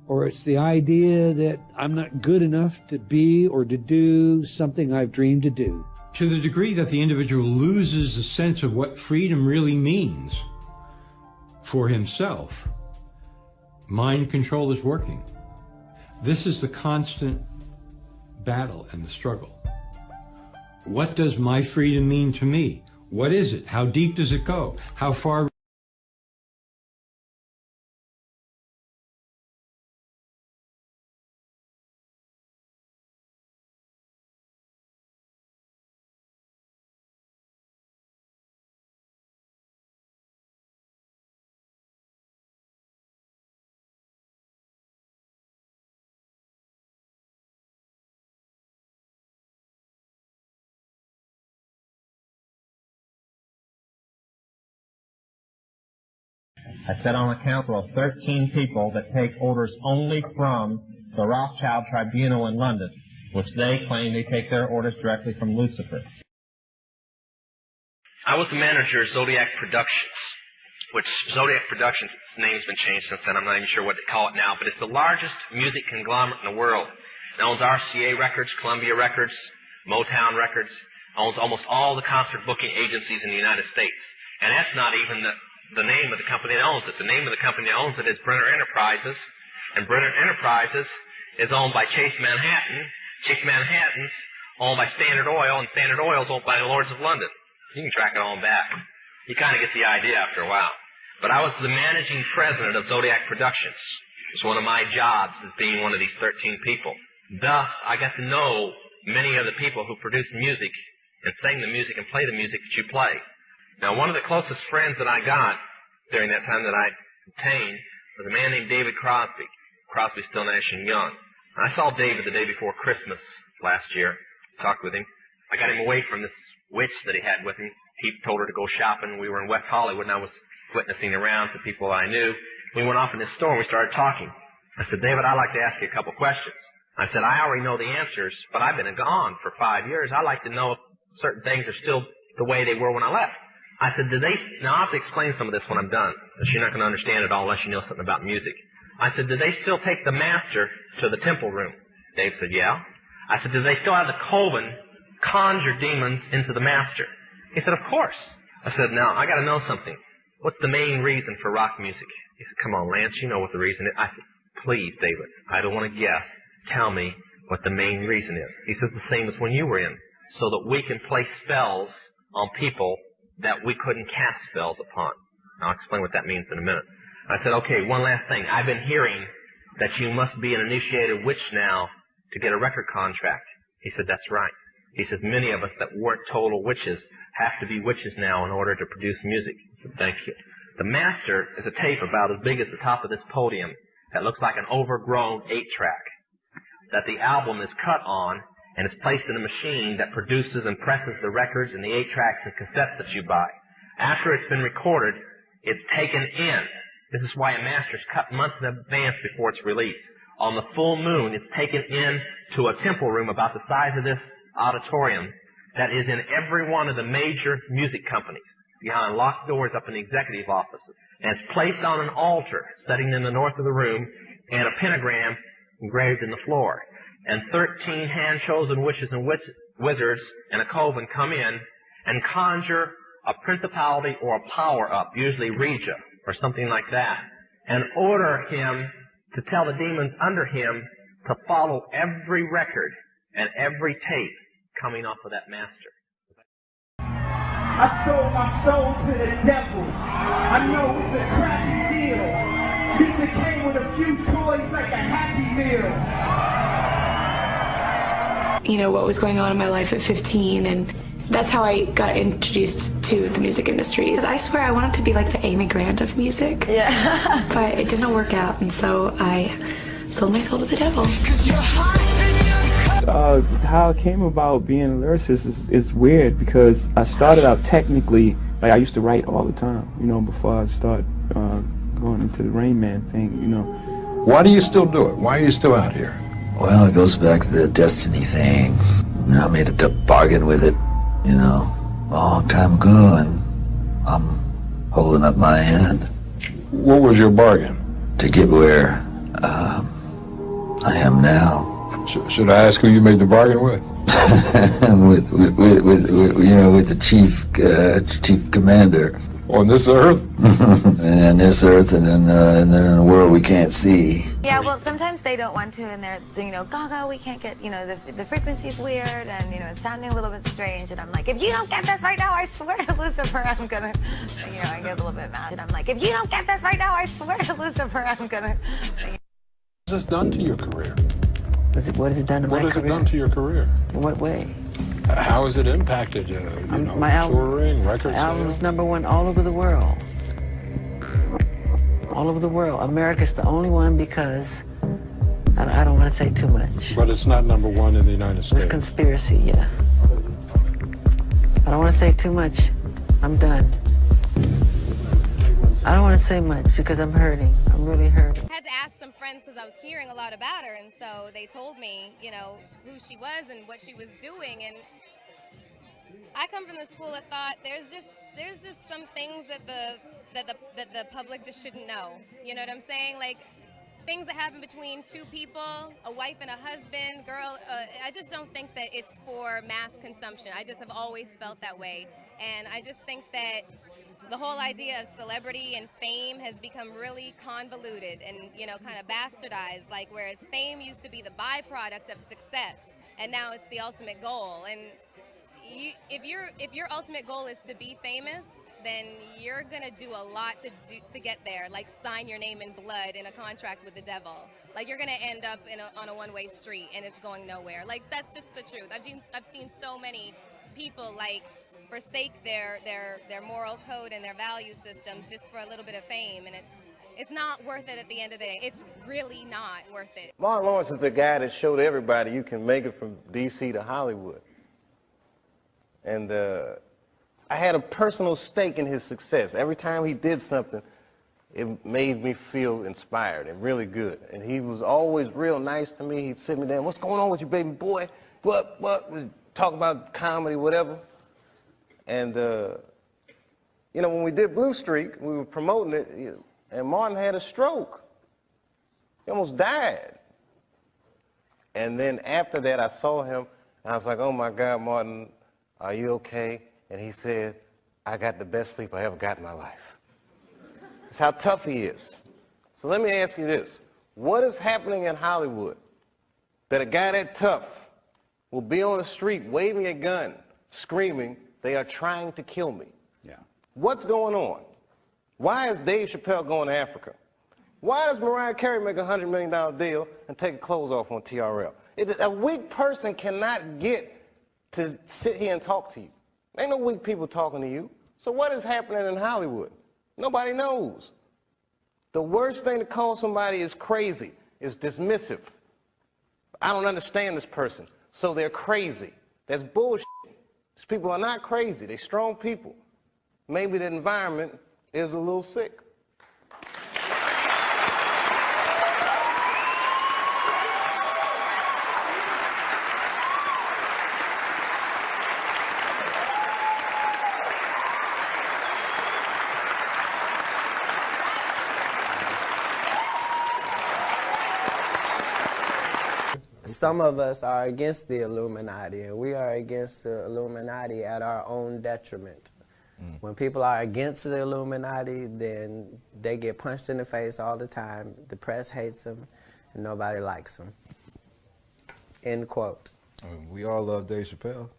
Speaker 25: or it's the idea that I'm not good enough to be or to do something I've dreamed to do.
Speaker 15: To the degree that the individual loses a sense of what freedom really means for himself, mind control is working. This is the constant battle and the struggle. What does my freedom mean to me? What is it? How deep does it go? How far?
Speaker 16: I sit on a council of 13 people that take orders only from the Rothschild Tribunal in London, which they claim they take their orders directly from Lucifer.
Speaker 17: I was the manager of Zodiac Productions, which Zodiac Productions' name's been changed since then. I'm not even sure what they call it now, but it's the largest music conglomerate in the world. It owns RCA Records, Columbia Records, Motown Records, owns almost all the concert booking agencies in the United States. And that's not even the name of the company that owns it. The name of the company that owns it is Brenner Enterprises, and Brenner Enterprises is owned by Chase Manhattan. Chase Manhattan's owned by Standard Oil, and Standard Oil is owned by the Lords of London. You can track it on back. You kind of get the idea after a while. But I was the managing president of Zodiac Productions. It's one of my jobs as being one of these 13 people. Thus, I got to know many of the people who produce music and sing the music and play the music that you play. Now, one of the closest friends that I got during that time that I obtained was a man named David Crosby. Crosby, Still, Nash & Young. I saw David the day before Christmas last year, talked with him. I got him away from this witch that he had with him. He told her to go shopping. We were in West Hollywood, and I was witnessing around to people I knew. We went off in this store, and we started talking. I said, David, I'd like to ask you a couple questions. I said, I already know the answers, but I've been gone for 5 years. I'd like to know if certain things are still the way they were when I left. I said, now I'll have to explain some of this when I'm done, because you're not going to understand it all unless you know something about music. I said, do they still take the master to the temple room? Dave said, yeah. I said, do they still have the coven conjure demons into the master? He said, of course. I said, now, I got to know something. What's the main reason for rock music? He said, come on, Lance, you know what the reason is. I said, please, David, I don't want to guess. Tell me what the main reason is. He says, the same as when you were in, so that we can play spells on people that we couldn't cast spells upon. I'll explain what that means in a minute. I said, okay, one last thing. I've been hearing that you must be an initiated witch now to get a record contract. He said, that's right. He says, many of us that weren't total witches have to be witches now in order to produce music. I said, thank you. The master is a tape about as big as the top of this podium that looks like an overgrown 8-track that the album is cut on, and it's placed in a machine that produces and presses the records and the 8-tracks and cassettes that you buy. After it's been recorded, it's taken in. This is why a master's cut months in advance before it's released. On the full moon, it's taken in to a temple room about the size of this auditorium that is in every one of the major music companies, behind locked doors up in the executive offices. And it's placed on an altar sitting in the north of the room, and a pentagram engraved in the floor. And 13 hand-chosen witches and wizards and a coven come in and conjure a principality or a power up, usually Regia or something like that, and order him to tell the demons under him to follow every record and every tape coming off of that master.
Speaker 18: I sold my soul to the devil. I know it's a crappy deal. This it came with a few toys like a Happy Meal.
Speaker 19: You know, what was going on in my life at 15, and that's how I got introduced to the music industry. I swear I wanted to be like the Amy Grant of music. Yeah. But it didn't work out, and so I sold my soul to the devil.
Speaker 20: How I came about being a lyricist is weird, because I started out technically, like I used to write all the time, you know, before I started going into the Rain Man thing, you know.
Speaker 21: Why do you still do it? Why are you still out here?
Speaker 22: Well, it goes back to the destiny thing. I mean, I made a bargain with it, you know, a long time ago, and I'm holding up my end.
Speaker 21: What was your bargain?
Speaker 22: To get where I am now.
Speaker 21: Should I ask who you made the bargain with?
Speaker 22: with you know, with the chief commander.
Speaker 21: On this earth?
Speaker 22: And on this earth, and then in a world we can't see.
Speaker 23: Yeah, well, sometimes they don't want to, and they're, you know, Gaga, we can't get, you know, the frequency's weird, and, you know, it's sounding a little bit strange, and I'm like, if you don't get this right now, I swear to Lucifer, I'm gonna, you know, I get a little bit mad, and I'm like, if you don't get this right now, I swear to Lucifer, I'm gonna.
Speaker 21: What has this done to your career?
Speaker 24: What has it done to my career?
Speaker 21: What has it done to your career?
Speaker 24: In what way?
Speaker 21: How has it impacted, you know,
Speaker 24: my
Speaker 21: touring, record sales?
Speaker 24: Album's #1 all over the world. All over the world. America's the only one, because I don't want to say too much.
Speaker 21: But it's not #1 in the United States.
Speaker 24: It's conspiracy, yeah. I don't want to say too much. I'm done. I don't want to say much because I'm hurting. I'm really hurting.
Speaker 28: I had to ask some friends because I was hearing a lot about her, and so they told me, you know, who she was and what she was doing. And I come from the school that thought there's just some things that the public just shouldn't know. You know what I'm saying? Like things that happen between two people, a wife and a husband, girl. I just don't think that it's for mass consumption. I just have always felt that way, and I just think that the whole idea of celebrity and fame has become really convoluted and, you know, kind of bastardized, like whereas fame used to be the byproduct of success, and now it's the ultimate goal. And if your ultimate goal is to be famous, then you're gonna do a lot to get there, like sign your name in blood in a contract with the devil. Like you're gonna end up on a one-way street and it's going nowhere. Like that's just the truth. I've seen so many people like forsake their moral code and their value systems just for a little bit of fame, and it's not worth it at the end of the day. It's really not worth it.
Speaker 29: Martin Lawrence is the guy that showed everybody you can make it from D.C. to Hollywood. And I had a personal stake in his success. Every time he did something, it made me feel inspired and really good. And he was always real nice to me. He'd sit me down, what's going on with you, baby boy? What? We'd talk about comedy, whatever. And, you know, when we did Blue Streak, we were promoting it, and Martin had a stroke. He almost died. And then after that, I saw him, and I was like, oh, my God, Martin, are you okay? And he said, I got the best sleep I ever got in my life. That's how tough he is. So let me ask you this. What is happening in Hollywood that a guy that tough will be on the street waving a gun, screaming, they are trying to kill me? Yeah. What's going on? Why is Dave Chappelle going to Africa? Why does Mariah Carey make a $100 million deal and take her clothes off on TRL? A weak person cannot get to sit here and talk to you. Ain't no weak people talking to you. So what is happening in Hollywood? Nobody knows. The worst thing to call somebody is crazy, is dismissive. I don't understand this person, so they're crazy. That's bullshit. These people are not crazy. They're strong people. Maybe the environment is a little sick.
Speaker 1: some of us are against the Illuminati, and we are against the Illuminati at our own detriment. When people are against the Illuminati, then they get punched in the face all the time. The press hates them, and nobody likes them. End quote.
Speaker 29: We all love Dave Chappelle.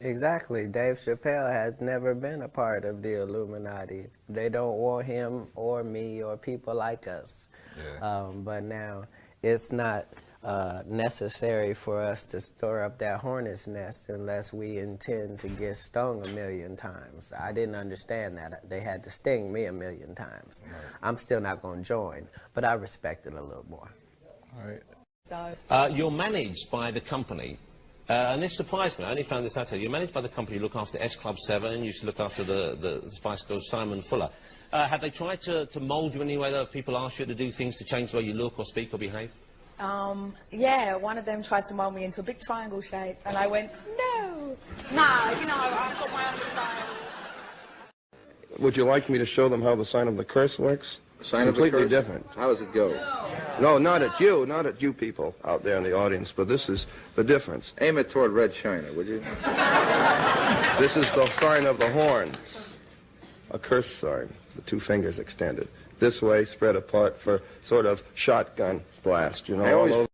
Speaker 1: Exactly. Dave Chappelle has never been a part of the Illuminati. They don't want him or me or people like us. Yeah. But now it's not necessary for us to store up that hornet's nest unless we intend to get stung 1,000,000 times. I didn't understand that. They had to sting me 1,000,000 times. Right. I'm still not going to join, but I respect it a little more.
Speaker 29: All right.
Speaker 3: You're managed by the company, and this surprised me. I only found this out. You're managed by the company. You look after S Club 7, you used to look after the Spice Girls, Simon Fuller. Have they tried to mould you in any way, though, if people ask you to do things to change the way you look or speak or behave?
Speaker 4: Yeah, one of them tried to mould me into a big triangle shape, and I went, no. Nah, you know, I've got my own style.
Speaker 29: Would you like me to show them how the sign of the curse works?
Speaker 5: Sign of the curse?
Speaker 29: Completely different.
Speaker 5: How does it go?
Speaker 29: No, not at you people out there in the audience, but this is the difference.
Speaker 5: Aim it toward Red China, would you?
Speaker 29: This is the sign of the horns, a curse sign, the 2 fingers extended. This way, spread apart for sort of shotgun blast, you know, all over.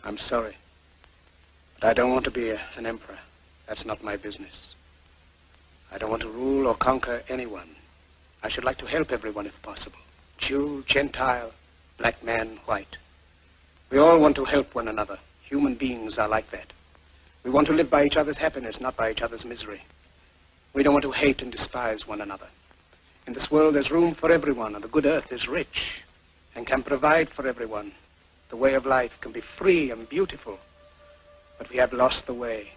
Speaker 6: I'm sorry, but I don't want to be an emperor. That's not my business. I don't want to rule or conquer anyone. I should like to help everyone if possible. Jew, Gentile, black man, white. We all want to help one another. Human beings are like that. We want to live by each other's happiness, not by each other's misery. We don't want to hate and despise one another. In this world, there's room for everyone, and the good earth is rich and can provide for everyone. The way of life can be free and beautiful, but we have lost the way.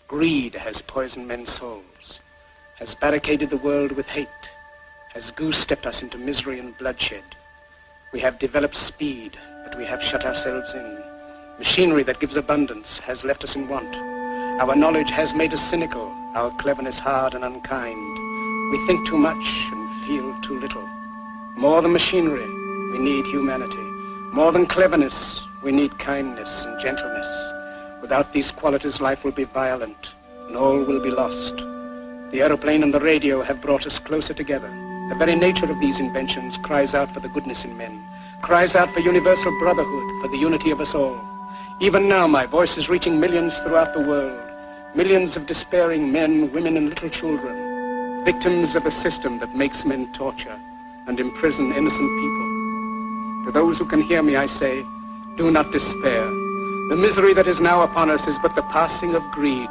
Speaker 6: Greed has poisoned men's souls, has barricaded the world with hate, has goose-stepped us into misery and bloodshed. We have developed speed, but we have shut ourselves in. Machinery that gives abundance has left us in want. Our knowledge has made us cynical, our cleverness hard and unkind. We think too much and feel too little. More than machinery, we need humanity. More than cleverness, we need kindness and gentleness. Without these qualities, life will be violent, and all will be lost. The aeroplane and the radio have brought us closer together. The very nature of these inventions cries out for the goodness in men, cries out for universal brotherhood, for the unity of us all. Even now, my voice is reaching millions throughout the world, millions of despairing men, women, and little children, victims of a system that makes men torture and imprison innocent people. To those who can hear me, I say, do not despair. The misery that is now upon us is but the passing of greed,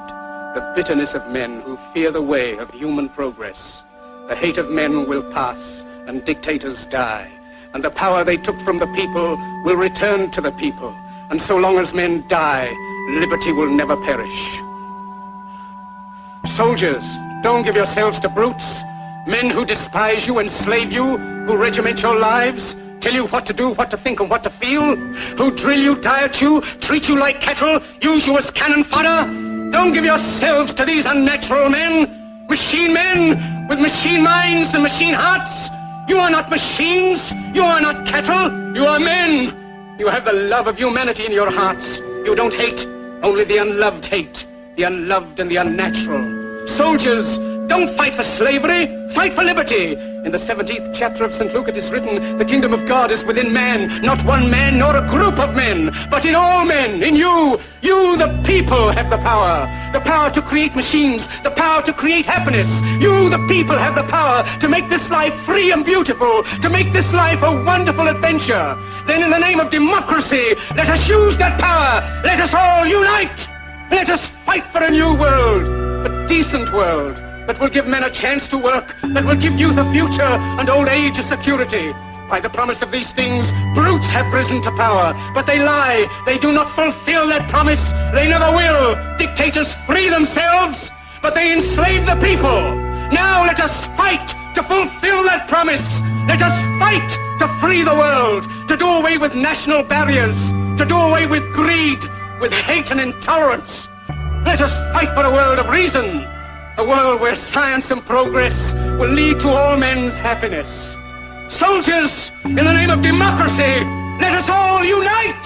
Speaker 6: the bitterness of men who fear the way of human progress. The hate of men will pass, and dictators die, and the power they took from the people will return to the people. And so long as men die, liberty will never perish. Soldiers, don't give yourselves to brutes, men who despise you, enslave you, who regiment your lives. tell you what to do, what to think, and what to feel, who drill you, diet you, treat you like cattle, use you as cannon fodder. Don't give yourselves to these unnatural men with machine minds and machine hearts. You are not machines, you are not cattle, you are men. You have the love of humanity in your hearts. You don't hate, only the unloved hate, the unloved and the unnatural. Soldiers, don't fight for slavery, fight for liberty. In the 17th chapter of St. Luke it is written, the kingdom of God is within man, not one man nor a group of men, but in all men, in you. You, the people, have the power to create machines, the power to create happiness. You, the people, have the power to make this life free and beautiful, to make this life a wonderful adventure. Then in the name of democracy, let us use that power. Let us all unite. Let us fight for a new world, a decent world, that will give men a chance to work, that will give youth a future and old age a security. By the promise of these things, brutes have risen to power, but they lie. They do not fulfill that promise. They never will. Dictators free themselves, but they enslave the people. Now let us fight to fulfill that promise. Let us fight to free the world, to do away with national barriers, to do away with greed, with hate and intolerance. Let us fight for a world of reason, a world where science and progress will lead to all men's happiness. Soldiers, in the name of democracy, let us all unite!